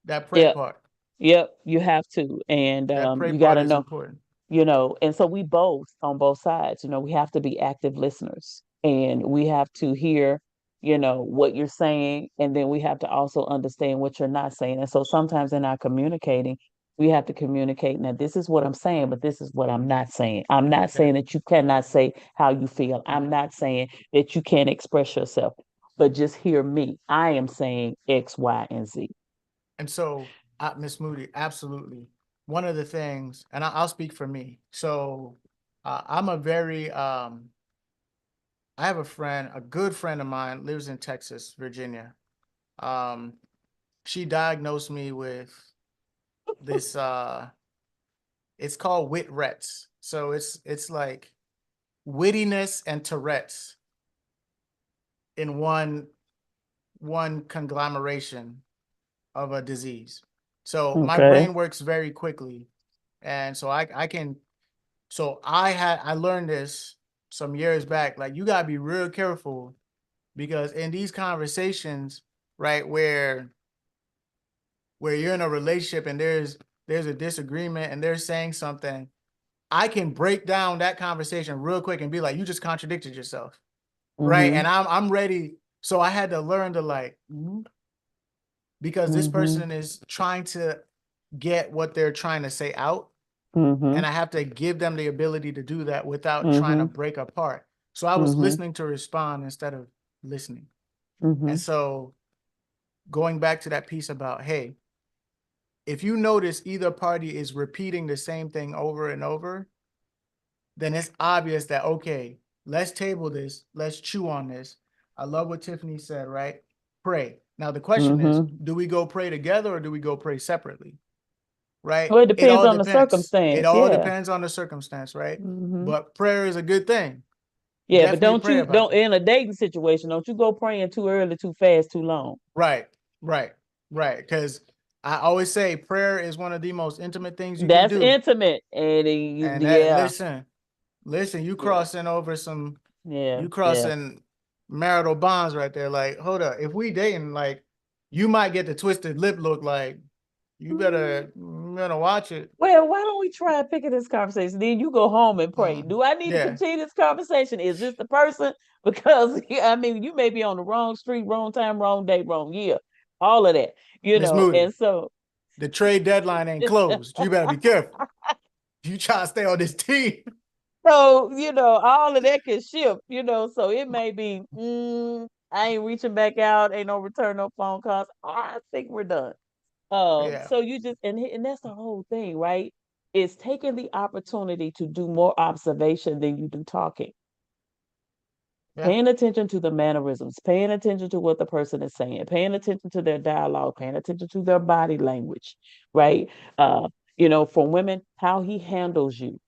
That pray yeah, part. yep, you have to. And That pray you got part to is know, important. and so we both, on both sides, we have to be active listeners, and we have to hear, what you're saying. And then we have to also understand what you're not saying. And so sometimes in our communicating, we have to communicate, now, this is what I'm saying, but this is what I'm not saying. I'm not Okay. saying that you cannot say how you feel. I'm not saying that you can't express yourself, but just hear me. I am saying X, Y, and Z. And so, Miss Moody, absolutely. One of the things, and I'll speak for me. So, I'm a very, I have a friend, a good friend of mine, lives in Texas, Virginia. Um, she diagnosed me with this, it's called Witrettes. So it's like wittiness and Tourette's in one conglomeration of a disease. So my Okay. brain works very quickly. And so I can so I learned this some years back. Like you gotta be real careful because in these conversations, right, where you're in a relationship and there's a disagreement and they're saying something, I can break down that conversation real quick and be like, you just contradicted yourself. Right. Mm-hmm. And I'm ready. So I had to learn to like, because this Mm-hmm. person is trying to get what they're trying to say out. Mm-hmm. And I have to give them the ability to do that without trying to Mm-hmm. break apart. So I was Mm-hmm. listening to respond instead of listening. Mm-hmm. And so going back to that piece about, hey, if you notice either party is repeating the same thing over and over, then it's obvious that, okay, let's table this, let's chew on this. I love what Tiffany said, right? Pray. Now, the question is, Mm-hmm. do we go pray together or do we go pray separately? Right? Well, it It depends all on the depends. It circumstance. all Yeah. depends on the circumstance, right? Mm-hmm. But prayer is a good thing. Yeah, but Definitely pray about don't that. in a dating situation, don't you go praying too early, too fast, too long. Right, right, right. Because I always say prayer is one of the most intimate things you can That's do. intimate. And And that, yeah, listen, you yeah, crossing over some, yeah, you yeah. crossing marital bonds right there. Like, hold up, if we dating, like, you might get the twisted lip look. Like, Mm. you better watch it. Well, why don't we try picking this conversation? Then you go home and pray. Do I need to Yeah, continue this conversation? Is this the person? Because I mean, you may be on the wrong street, wrong time, wrong day, wrong year, all of that, Miss Moody, And so, the trade deadline ain't closed. You better be careful. You try to stay on this team. so all of that can shift. So it may be, I ain't reaching back out, ain't no return, no phone calls. I think we're done. Yeah, So you just and that's the whole thing, right? It's taking the opportunity to do more observation than you do talking. yeah. Paying attention to the mannerisms, paying attention to what the person is saying, paying attention to their dialogue, paying attention to their body language, right? For women, how he handles you,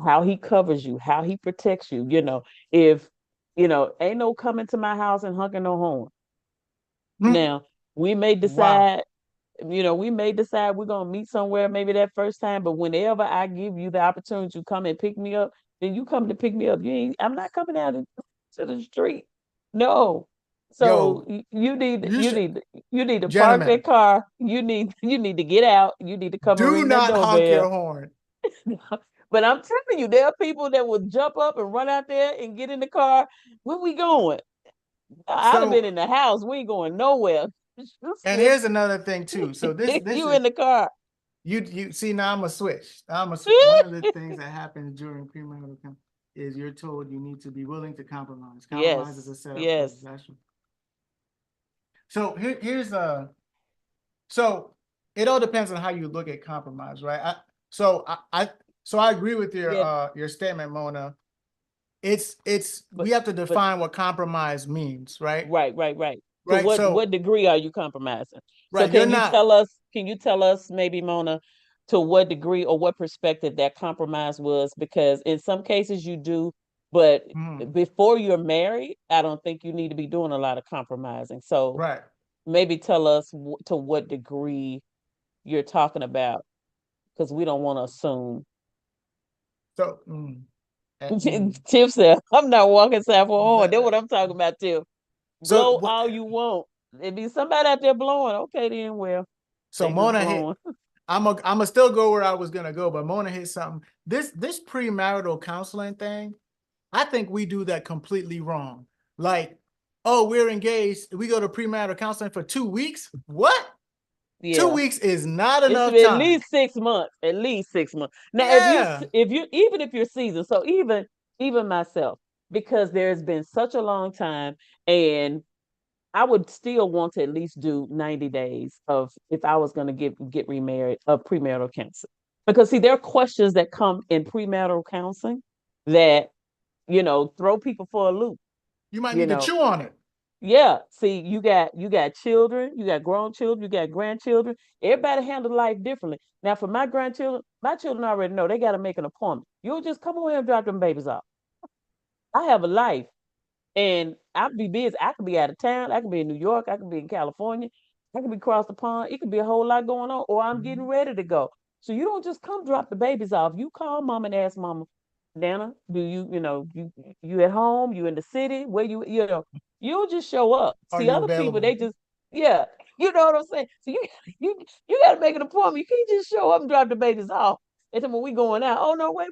how he covers you, how he protects you. If ain't no coming to my house and honking no horn. Hmm. Now, we may Wow. decide we're gonna meet somewhere maybe that first time, but whenever I give you the opportunity to come and pick me up, then you come to pick me up. I'm not coming out to the street. No. So Yo, you should, you need to park that gentlemen, car. You need to get out. You need to come and do ring that not honk doorbell. your horn. But I'm telling you, there are people that will jump up and run out there and get in the car. Where we going? I'd have been So, in the house. We ain't going nowhere. and here's another thing too. So this You is in the car. you see now I'm a switch. One of the things that happens during premarital counseling is you're told you need to be willing to compromise. Compromise is Yes, a setup for yes. disaster. So so it all depends on how you look at compromise, right? I agree with Yeah, your statement, Mona. We but have to but define what compromise means, right? right. To Right. what So degree are you compromising? So right, you're not can you tell us maybe, Mona, to what degree or what perspective that compromise was? Because in some cases you do, but mhm, before you're married, I don't think you need to be doing a lot of compromising. So right. maybe tell us to what degree you're talking about, because we don't want to assume. So Tiff said, I'm not walking side for horn. That's the- what I'm talking about, Tiff. so Blow what all you want. There be somebody out there blowing. Okay, then, well, so they just Mona hit blowing. I'm a still go where I was gonna go, but Mona hit something. This premarital counseling thing, I think we do that completely wrong. Like, oh, we're engaged. We go to premarital counseling for 2 weeks. What? Two Yeah. weeks is not It's enough at time. least 6 months. At least 6 months. Now, Yeah. if you even if you're seasoned, so even myself, because there's been such a long time, and I would still want to at least do 90 days of, if I was going to get remarried, of premarital counseling. Because see, there are questions that come in premarital counseling that, throw people for a loop. You might You need to know, chew on it. yeah. See, you got children, you got grown children, you got grandchildren. Everybody handle life differently. Now, for my grandchildren, my children already know they got to make an appointment. You'll just come over here and drop them babies off. I have a life. And I'll be busy. I could be out of town. I could be in New York. I could be in California. I could be across the pond. It could be a whole lot going on, or I'm getting Mhm. ready to go. So you don't just come drop the babies off. You call mom and ask mama, Nana, do you at home? You in the city? Where you don't just show up. Are See, you other people, available? they just, yeah, you know what I'm saying? So you got to make an appointment. You can't just show up and drop the babies off. And then when we going out, oh no, wait,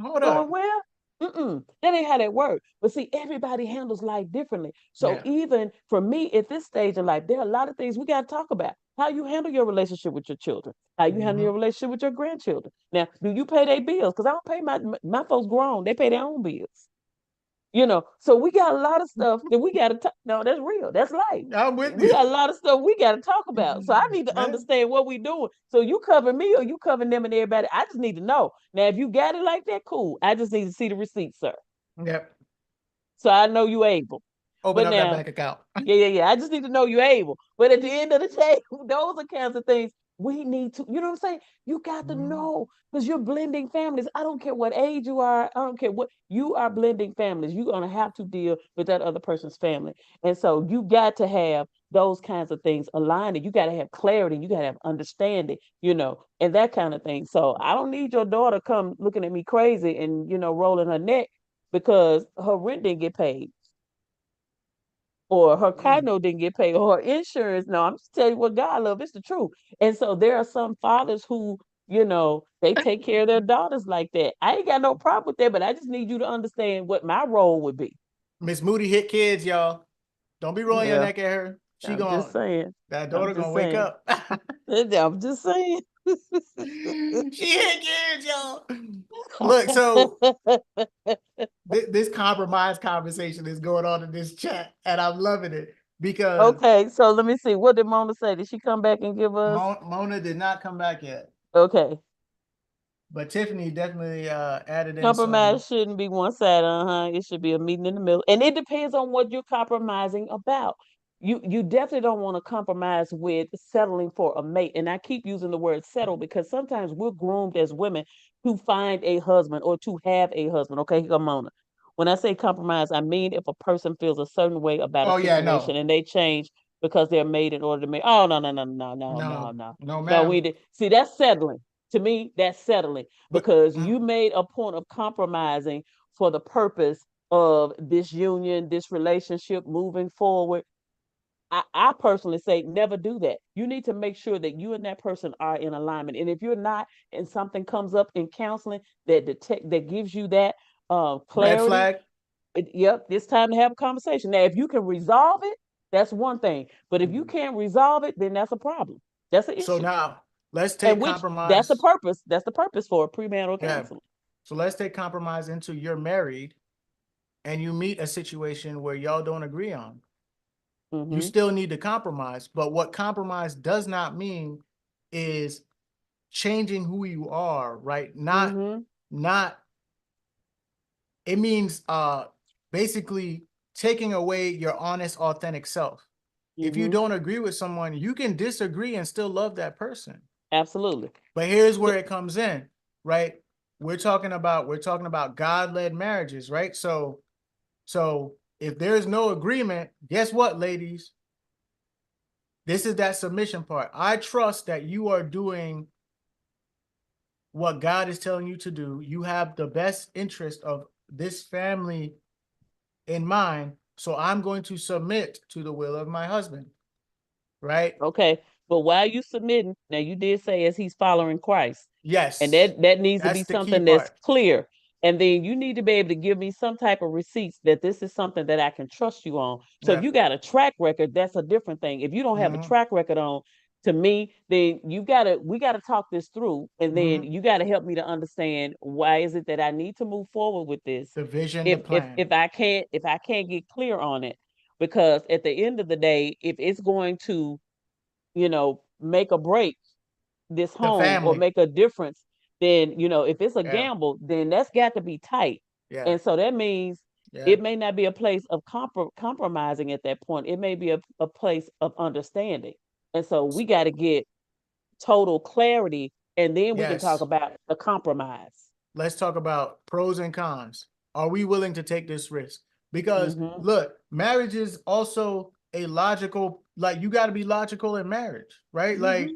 Hold going up. where? That ain't how that works. But see, everybody handles life differently. So Yeah. even for me at this stage in life, there are a lot of things we got to talk about. How you handle your relationship with your children, how you handle your Mhm. relationship with your grandchildren. Now, do you pay their bills? Because I don't pay my folks grown. They pay their own bills. So we got a lot of stuff that we got to talk. No, that's real. That's life. I'm with We you. got a lot of stuff we got to talk about. So I need to Man. understand what we doing. So you cover me or you cover them and everybody. I just need to know. Now, if you got it like that, cool. I just need to see the receipt, sir. Yep. So I know you able. Open But up that now, bank account. yeah. I just need to know you able. But at the end of the day, those are kinds of things. we need to, you know what I'm saying? You got to Mhm. know because you're blending families. I don't care what age you are. I don't care what you are blending families. You're going to have to deal with that other person's family. And so you got to have those kinds of things aligned. You got to have clarity. You got to have understanding, and that kind of thing. So I don't need your daughter come looking at me crazy and, rolling her neck because her rent didn't get paid or her car Mm. note didn't get paid or her insurance. No, I'm just telling you what God love. It's the truth. And so there are some fathers who, they take care of their daughters like that. I ain't got no problem with that, but I just need you to understand what my role would be. Miss Moody hit kids, y'all. Don't be rolling your Yeah, neck at her. I'm just saying. That I'm daughter just gonna wake saying. up. I'm just saying. She hit kids, y'all. Look, so this compromise conversation is going on in this chat, and I'm loving it because Okay, so let me see. What did Mona say? Did she come back and give us? Mona did not come back yet, Okay. but Tiffany definitely added in some. Compromise shouldn't be one sided, It should be a meeting in the middle. And it depends on what you're compromising about. You definitely don't want to compromise with settling for a mate. And I keep using the word settle because sometimes we're groomed as women to find a husband or to have a husband. Okay, come on. When I say compromise, I mean if a person feels a certain way about a Oh yeah, situation no, and they change because they're made in order to make. Oh no, no, no, no, no, no, no, no. no, No, ma'am. we did. See, that's settling. To me, that's settling But because you made a point of compromising for the purpose of this union, this relationship moving forward. I personally say never do that. You need to make sure that you and that person are in alignment. And if you're not, and something comes up in counseling that gives you that red clarity, flag. yep, it's time to have a conversation. Now, if you can resolve it, that's one thing. But if you can't resolve it, then that's a problem. That's an So issue. now let's And take which that's the compromise. purpose. That's the purpose for premarital Yeah. counseling. So let's take compromise into you're married and you meet a situation where y'all don't agree on. You Mm-hmm. still need to compromise. But what compromise does not mean is changing who you are, right? Mm-hmm. Not it means basically taking away your honest, authentic self. If you Mm-hmm. don't agree with someone, you can disagree and still love that person. Absolutely. But here's So, where it comes in, right? We're talking about God-led marriages, right? So if there's no agreement, guess what, ladies? This is that submission part. I trust that you are doing what God is telling you to do. You have the best interest of this family in mind. So I'm going to submit to the will of my husband, right? okay. But while you submitting, now you did say as he's following Christ. And Yes, that needs to be that's the key something that's part. clear. And then you need to be able to give me some type of receipts that this is something that I can trust you on. So if Yeah. you got a track record, that's a different thing. If you don't have a Mm-hmm. track record on, to me, then we gotta talk this through. And then Mm-hmm. you gotta help me to understand why is it that I need to move forward with this The vision, the if if plan. if I can't get clear on it. Because at the end of the day, if it's going to, make or break this The home or family. make a difference, then if it's a Yeah. gamble, then that's got to be tight. Yeah. And so that means Yeah. it may not be a place of compromising at that point. It may be a place of understanding. And so we got to get total clarity and then we can talk Yes. about the compromise. Let's talk about pros and cons. Are we willing to take this risk? Because Mm-hmm. look, marriage is also a logical, like you got to be logical in marriage, right? Mm-hmm. Like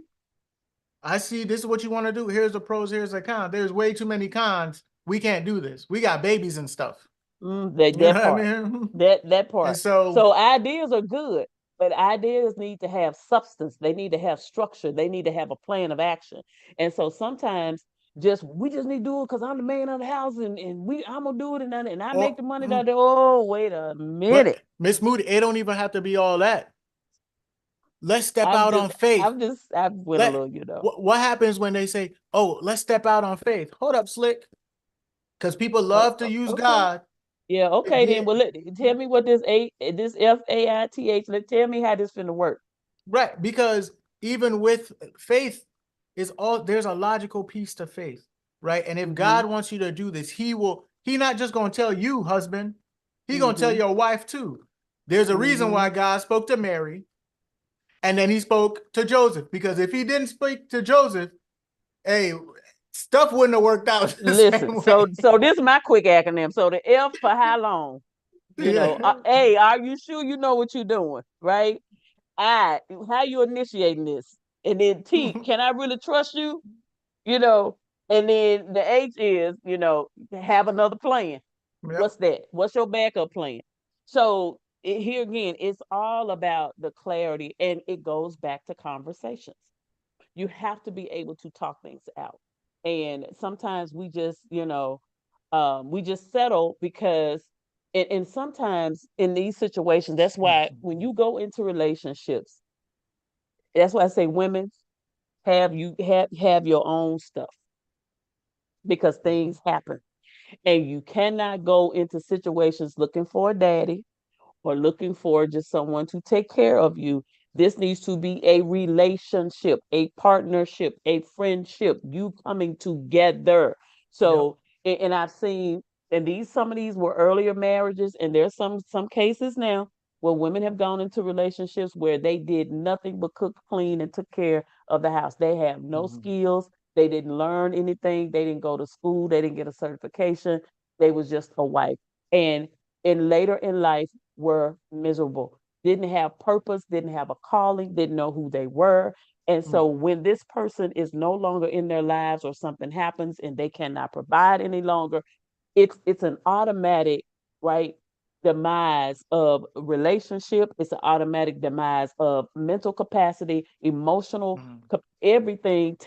I see this is what you want to do. Here's the pros, here's the cons. There's way too many cons. We can't do this. We got babies and stuff. That You know that what I part. mean? That And part. so, So ideas are good, but ideas need to have substance. They need to have structure. They need to have a plan of action. And so sometimes we just need to do it because I'm the man of the house and I'm gonna do it and I make or the money that day. Oh, wait a but minute. Miss Moody, it don't even have to be all that. Let's step I'm out on just faith. I'm just I went a Let little. what happens when they say, "Oh, let's step out on faith." Hold up, slick, because people Oh, love to use okay. God Yeah, to okay then. get Well, tell me what this FAITH. Tell me how this finna work. right. Because even with faith, is all there's a logical piece to faith, right? And if Mm-hmm. God wants you to do this, He will. He not just gonna tell you, husband. He gonna tell Mm-hmm. your wife too. There's a reason Mm-hmm. why God spoke to Mary. And then he spoke to Joseph, because if he didn't speak to Joseph, hey, stuff wouldn't have worked out the Listen, same way. so this is my quick acronym. So the F for how long? Yeah. A, are you sure you know what you're doing? Right? I, how you initiating this? And then T, can I really trust you? You know, and then the H is, have another plan. Yep. What's that? What's your backup plan? So here again, it's all about the clarity, and it goes back to conversations. You have to be able to talk things out. And sometimes we just settle because, and sometimes in these situations, that's why when you go into relationships, that's why I say women have your own stuff, because things happen, and you cannot go into situations looking for a daddy or looking for just someone to take care of you. This needs to be a relationship, a partnership, a friendship, you coming together. Yep. So, and I've seen, and some of these were earlier marriages, and there's some cases now where women have gone into relationships where they did nothing but cook, clean, and took care of the house. They have no skills. They didn't learn anything. They didn't go to school. They didn't get a certification. They was just a wife. And later in life, were miserable, didn't have purpose, didn't have a calling, didn't know who they were. And so when this person is no longer in their lives, or something happens and they cannot provide any longer, it's an automatic, right, demise of relationship. It's an automatic demise of mental capacity, emotional, everything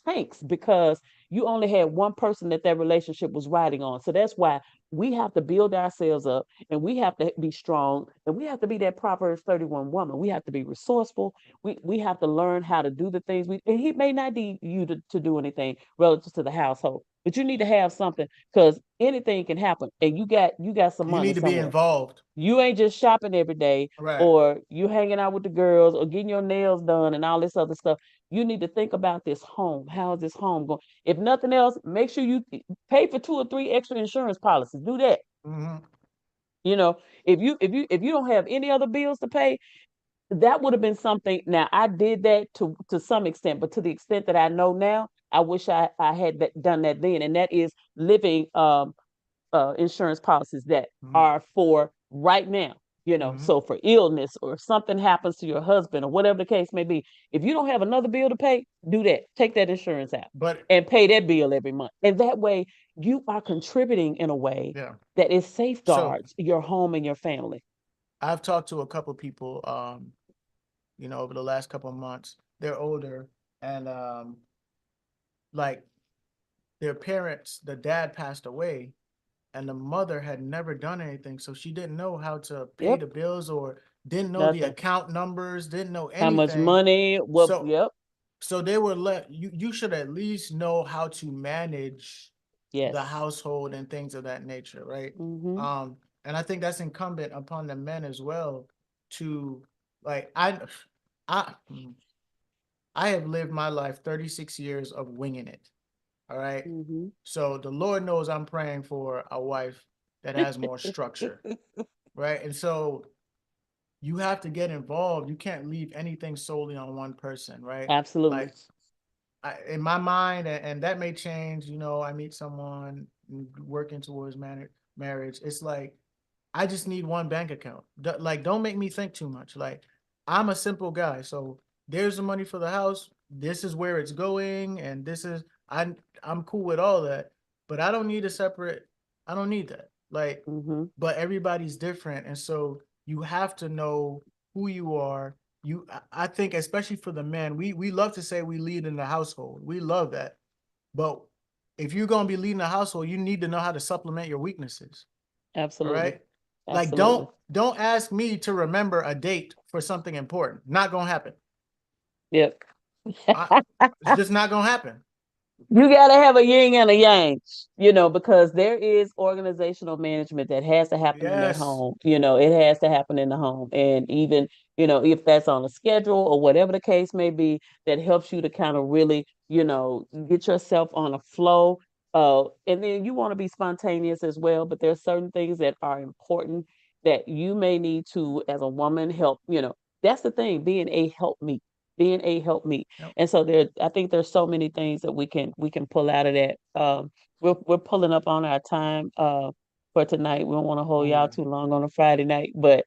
tanks, because you only had one person that relationship was riding on. So that's why we have to build ourselves up, and we have to be strong, and we have to be that Proverbs 31 woman. We have to be resourceful. We have to learn how to do the things and he may not need you to do anything relative to the household, but you need to have something, because anything can happen, and you got some You money need to be somewhere. involved. You ain't just shopping every day, Right. or you hanging out with the girls, or getting your nails done and all this other stuff. You need to think about this home. How is this home going? If nothing else, make sure you pay for 2 or 3 extra insurance policies. Do that. You know, if you don't have any other bills to pay, that would have been something. Now I did that to some extent, but to the extent that I know now, I wish I had done that then. And that is living insurance policies that are for right now. So for illness, or if something happens to your husband, or whatever the case may be, if you don't have another bill to pay, do that. Take that insurance out But and pay that bill every month. And that way you are contributing in a way yeah. that it So safeguards your home and your family. I've talked to a couple people, over the last couple of months. They're older, and like their parents, the dad passed away, and the mother had never done anything, so she didn't know how to pay Yep. the bills, or didn't know the Nothing. account numbers, didn't know How much anything. money? What? So Yep. so they were let you should at least know how to manage the Yes. household and things of that nature, right? Mm-hmm. And I think that's incumbent upon the men as well to, like, I have lived my life 36 years of winging it. All right. Mm-hmm. So the Lord knows I'm praying for a wife that has more structure, right? And so you have to get involved. You can't leave anything solely on one person, right? Absolutely. Like, in my mind, and that may change. I meet someone working towards marriage. It's like I just need one bank account. Like, don't make me think too much. Like, I'm a simple guy, so there's the money for the house. This is where it's going, and this is I'm cool with all that. But I don't need a separate. I don't need that. Like, Mm-hmm. but everybody's different, and so you have to know who you are. I think, especially for the men, we love to say we lead in the household. We love that, but if you're gonna be leading the household, you need to know how to supplement your weaknesses. All Absolutely. right. Like, Absolutely. don't ask me to remember a date for something important. Not gonna happen. Yep. I, it's just not gonna happen. You got to have a yin and a yang, because there is organizational management that has to happen in that Yes. home. It has to happen in the home. And even, if that's on a schedule or whatever the case may be, that helps you to kind of really, get yourself on a flow. And then you want to be spontaneous as well, but there's certain things that are important that you may need to, as a woman, help, that's the thing, being a helpmeet, being a helpmeet. Yep. And so I think there's so many things that we can pull out of that. We're pulling up on our time for tonight. We don't want to hold y'all Ooh. too long on a Friday night, but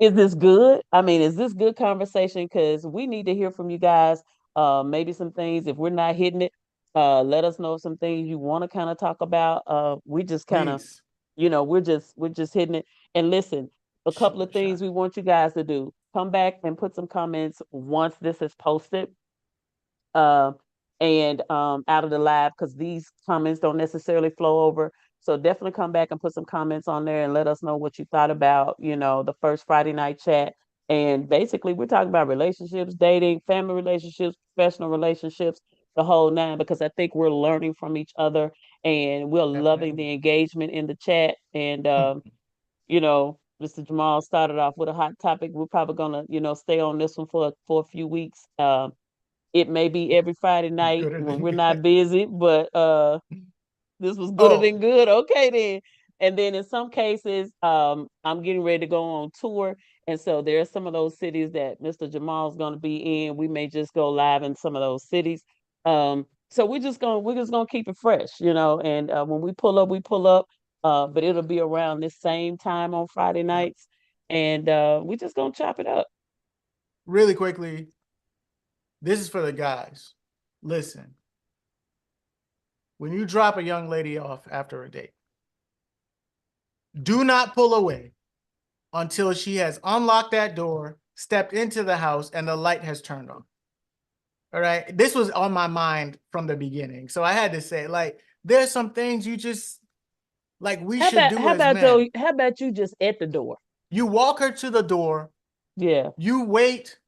is this good? I mean, is this good conversation? Because we need to hear from you guys. Maybe some things, if we're not hitting it, let us know some things you want to kind of talk about. We just kind of, Please we're just hitting it. And listen, a couple shoot of a shot. things we want you guys to do. Come back and put some comments once this is posted. Uh, and out of the live, because these comments don't necessarily flow over. So definitely come back and put some comments on there and let us know what you thought about, the first Friday night chat. And basically, we're talking about relationships, dating, family relationships, professional relationships, the whole nine, because I think we're learning from each other and we're loving Definitely. the engagement in the chat. And, Mr. Jamal started off with a hot topic. We're probably gonna, stay on this one for a few weeks. It may be every Friday night Gooder when than we're not good. busy, but this was gooder Oh, than good. Okay then. And then in some cases, I'm getting ready to go on tour. And so there are some of those cities that Mr. Jamal's gonna be in. We may just go live in some of those cities. So we're just gonna keep it fresh, and when we pull up, we pull up. But it'll be around this same time on Friday yep. nights. And we're just gonna chop it up. Really quickly, this is for the guys. Listen, when you drop a young lady off after a date, do not pull away until she has unlocked that door, stepped into the house, and the light has turned on. All right. This was on my mind from the beginning. So I had to say, like, there's some things you just like we How should about do how as about Joe? men. How about you just at the door? You walk her to the door, Yeah. you wait,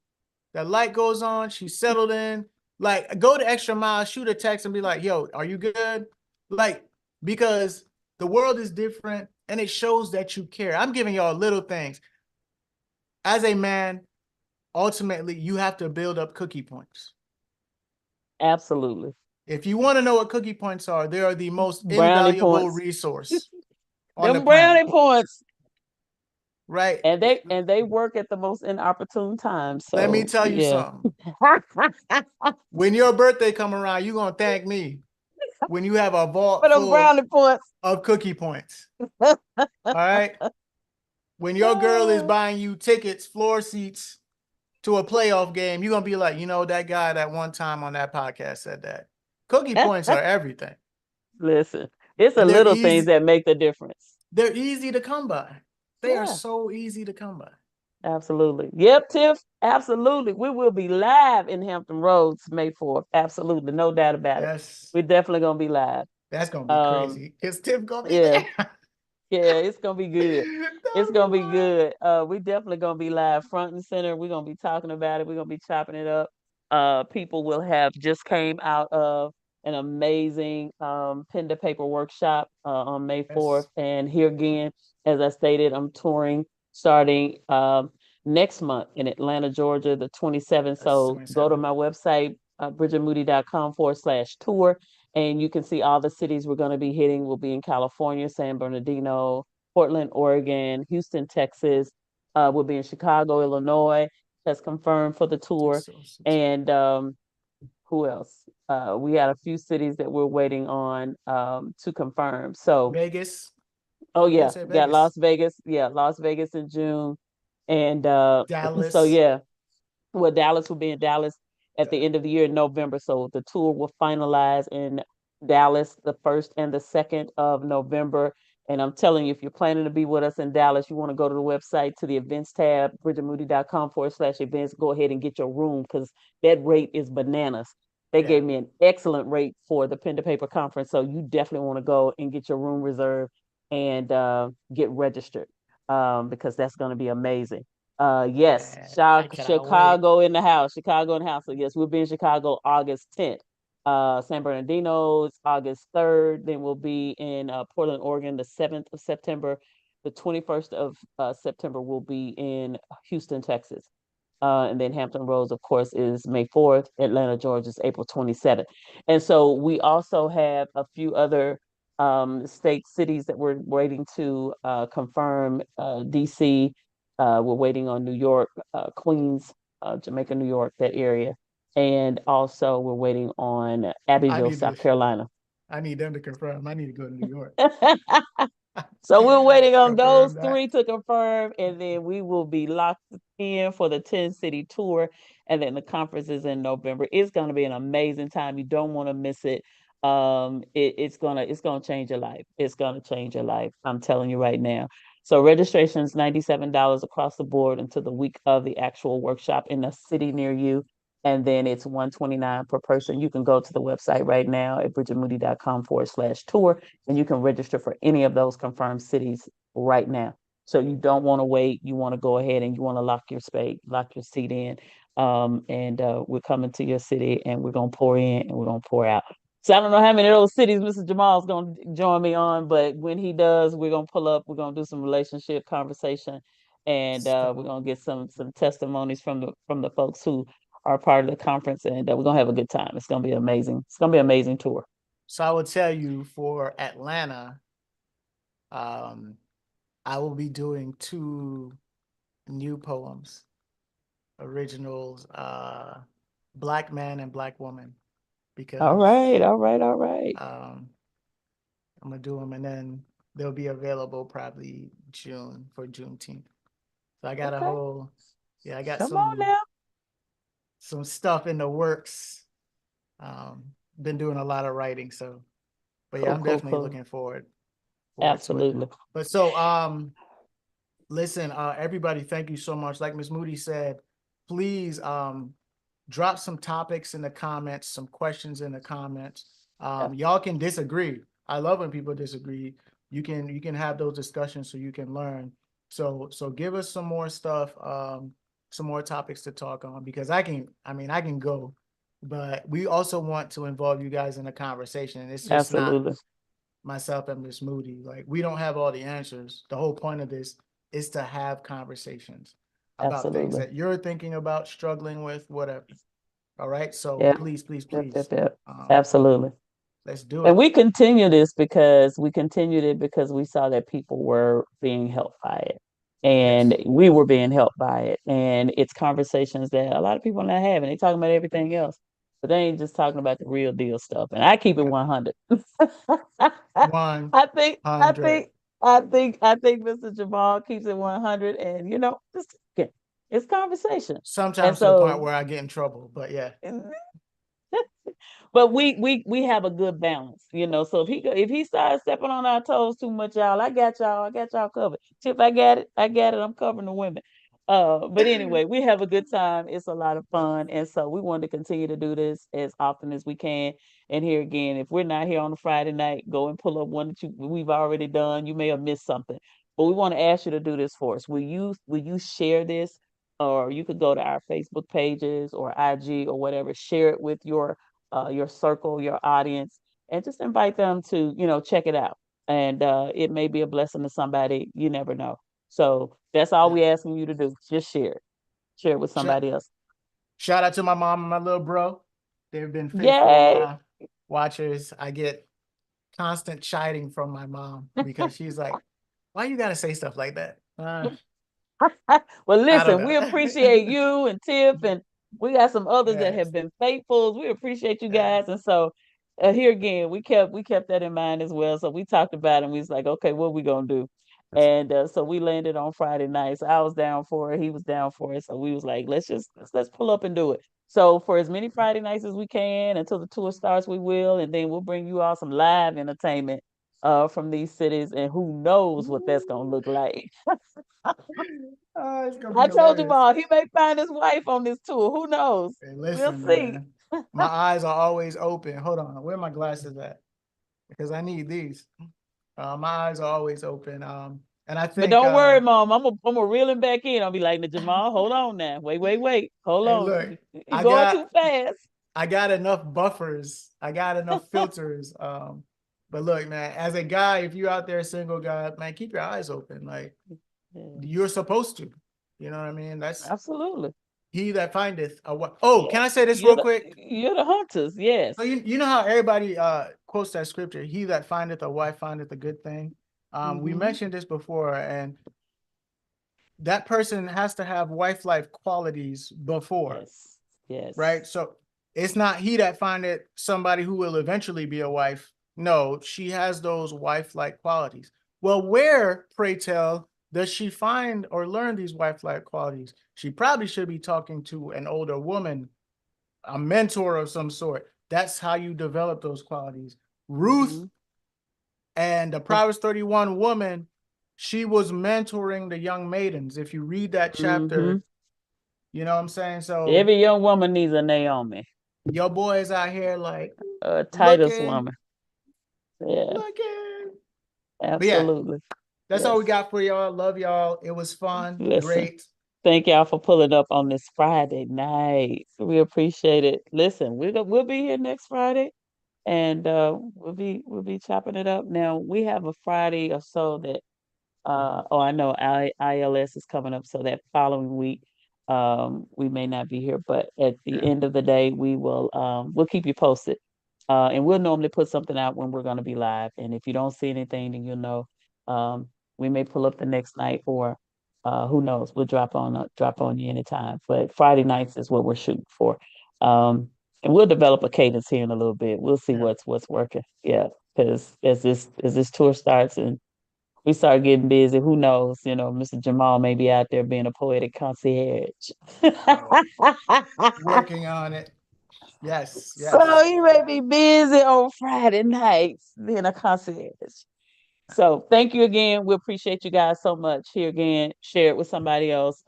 the light goes on, she's settled in. Like, go the extra mile, shoot a text and be like, yo, are you good? Like, because the world is different and it shows that you care. I'm giving y'all little things. As a man, ultimately, you have to build up cookie points. Absolutely. If you want to know what cookie points are, they are the most Brownie invaluable points. resource on the Them planet, brownie points. right? And they work at the most inopportune times. Let me So tell you yeah. something. When your birthday come around, you're going to thank me when you have a For vault them full brownie points. of cookie points. All right? When your girl is buying you tickets, floor seats to a playoff game, you're going to be like, that guy that one time on that podcast said that. Cookie points are everything. Listen, it's the And they're little things easy. that make the difference. They're easy to come by. They are Yeah. so easy to come by. Absolutely. Yep, Tiff. Absolutely. We will be live in Hampton Roads May 4th. Absolutely. No doubt about it. That's We're definitely gonna be live. that's gonna be Um, crazy. Is Tim gonna be yeah, there? yeah, it's gonna be good. It's That'll be gonna be wild. good. We definitely gonna be live front and center. We're gonna be talking about it. We're gonna be chopping it up. People will have just came out of an amazing pen to paper workshop on May 4th. Yes. And here again, as I stated, I'm touring starting next month in Atlanta, Georgia, the 27th. That's So go to 27. my website, bridgetmoody.com/tour, and you can see all the cities we're going to be hitting. We'll be in California, San Bernardino, Portland, Oregon, Houston, Texas. We'll be in Chicago, Illinois. That's confirmed for the tour. So And who else? We had a few cities that we're waiting on to confirm. So, Vegas. oh You didn't yeah, say got Las Vegas. Vegas. Yeah, Las Vegas in June. And so Dallas. yeah, well, Dallas will be in Dallas at the end of the year in November. So the tour will finalize in Dallas the 1st and the 2nd of November. And I'm telling you, if you're planning to be with us in Dallas, you want to go to the website to the events tab, bridgetmoody.com/events. Go ahead and get your room because that rate is bananas. They Yeah. gave me an excellent rate for the pen to paper conference. So you definitely want to go and get your room reserved and get registered because that's going to be amazing. Yes, Man, I cannot wait. Chicago in the house. Chicago in the house. So yes, we'll be in Chicago August 10th. San Bernardino is August 3rd. Then we'll be in Portland, Oregon, the 7th of September. The 21st of September we'll be in Houston, Texas. And then Hampton Roads, of course, is May 4th. Atlanta, Georgia is April 27th. And so we also have a few other state cities that we're waiting to confirm. DC, We're waiting on New York, Queens, Jamaica, New York, that area. And also we're waiting on I Abbeville, need to. South Carolina. I need them to confirm. I need to go to New York. So we're waiting on those Confirm that. three to confirm, and then we will be locked in for the 10 city tour. And then the conference is in November. It's going to be an amazing time. You don't want to miss it. It's gonna change your life. It's gonna change your life. I'm telling you right now. So registration is $97 across the board until the week of the actual workshop in a city near you. And then it's $129 per person. You can go to the website right now at bridgetmoody.com/tour, and you can register for any of those confirmed cities right now. So you don't want to wait. You want to go ahead and you want to lock your seat in. And we're coming to your city and we're gonna pour in and we're gonna pour out. So I don't know how many of those cities Mr. Jamal's gonna join me on, but when he does, we're gonna pull up, we're gonna do some relationship conversation, and we're So, gonna get some testimonies from the folks who are part of the conference, and we're gonna have a good time. It's gonna be amazing. It's gonna be an amazing tour. so I will tell you for Atlanta, um, I will be doing 2 new poems, originals, Black Man and Black Woman, All because right, all right, all right. I'm gonna do them, and then they'll be available probably June for Juneteenth. So I got a Okay, whole, yeah, I got come on now. some stuff in the works. Um, been doing a lot of writing, so but yeah, Cool, I'm cool, definitely cool. looking forward to it. Absolutely, But so listen, everybody, thank you so much. Like Miss Moody said, please drop some topics in the comments, some questions in the comments. yeah, Y'all can disagree. I love when people disagree. You can have those discussions so you can learn. So give us some more stuff, some more topics to talk on, because I can go, but we also want to involve you guys in the conversation. It's just not absolutely, myself and Miss Moody. Like, we don't have all the answers. The whole point of this is to have conversations about things absolutely. that you're thinking about, struggling with, whatever. All right. So Yeah, please, please, yep, yep, please, yep. um, Absolutely. let's do And it. we continue this because we continued it because we saw that people were being helped by it. And Yes. we were being helped by it. And it's conversations that a lot of people are not having. They talking about everything else, but they ain't just talking about the real deal stuff. And I keep it 100. I think, I 100. think, I think Mr. Jamal keeps it 100. And just it's conversation. And Sometimes to the point so where I get in trouble, but yeah. but we have a good balance, So if he starts stepping on our toes too much, y'all, I got y'all covered. Chip, I got it. I'm covering the women. But anyway, we have a good time. It's a lot of fun, and so we want to continue to do this as often as we can. And here again, if we're not here on a Friday night, go and pull up one that we've already done. You may have missed something, but we want to ask you to do this for us. Will you share this? Or you could go to our Facebook pages or IG or whatever, share it with your circle, your audience, and just invite them to, check it out. And it may be a blessing to somebody. You never know. So that's all Yeah. we asking you to do. Just share it with Shout, somebody else. shout out to my mom and my little bro. They've been faithful Yay! watchers. I get constant chiding from my mom because she's like, why you gotta say stuff like that? Well, I don't listen, we appreciate know. you and Tiff, and we got some others that have Yes. been faithfuls. We appreciate you Yeah. guys, and so here again, we kept that in mind as well. So we talked about it, and we was like, okay, what we gonna do? And so we landed on Friday night. So I was down for it, he was down for it. So we was like, let's pull up and do it. So for as many Friday nights as we can until the tour starts, we will, and then we'll bring you all some live entertainment from these cities, and who knows what that's gonna look like. It's gonna be I told you, hilarious. Mom, he may find his wife on this tour. Who knows? Hey, We'll listen, see. man. My eyes are always open. Hold on, where are my glasses at? Because I need these. My eyes are always open. And I But think don't worry, Mom. I'm a reel him back in. I'll be like, Jamal, hold on now. Wait, wait, wait. Hold hey, on. look, He I going got too fast. I got enough buffers. I got enough filters. But look, man, as a guy, if you're out there, single guy, man, keep your eyes open. Like, Yeah, you're supposed to. You know what I mean? That's absolutely. he that findeth a what. Oh, Yeah. can I say this You're real the quick? you're the hunters, yes. So you know how everybody quotes that scripture, he that findeth a wife findeth a good thing. We Hmm. mentioned this before, and that person has to have wife-like qualities before, Yes. Yes. right? So it's not he that findeth somebody who will eventually be a wife. No, she has those wife-like qualities. Well, where, pray tell, does she find or learn these wife-like qualities? She probably should be talking to an older woman, a mentor of some sort. That's how you develop those qualities. Ruth and the Proverbs 31 woman, she was mentoring the young maidens. If you read that chapter, you know what I'm saying? So every young woman needs a Naomi, your boys out here like a Titus looking, woman. Yeah, looking. But yeah, absolutely. that's all Yes. we got for y'all. Love y'all. It was fun. Listen, Great. thank y'all for pulling up on this Friday night. We appreciate it. Listen, we'll be here next Friday, and we'll be chopping it up. Now we have a Friday or so that I know ILS is coming up, so that following week we may not be here, but at the end of the day we'll keep you posted. And we'll normally put something out when we're going to be live, and if you don't see anything, then you'll know. um we may pull up the next night, or who knows, we'll drop on you anytime, but Friday nights is what we're shooting for. And we'll develop a cadence here in a little bit. We'll see Yeah. what's working. Yeah, because as this tour starts and we start getting busy, who knows? Mr. Jamal may be out there being a poetic concierge. Working on it. Yes, So yes. he may be busy on Friday nights being a concierge. So thank you again. We appreciate you guys so much. Here again, share it with somebody else.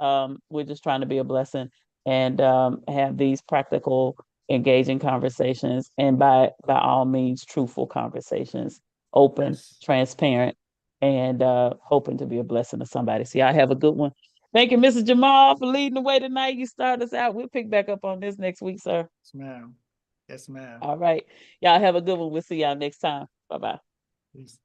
We're just trying to be a blessing and have these practical, engaging conversations, and by all means, truthful conversations, open, Yes. transparent, and hoping to be a blessing to somebody. So y'all have a good one. Thank you, Mrs. Jamal, for leading the way tonight. You started us out. We'll pick back up on this next week, sir. Yes, ma'am. Yes, ma'am. All right. Y'all have a good one. We'll see y'all next time. Bye-bye. Peace.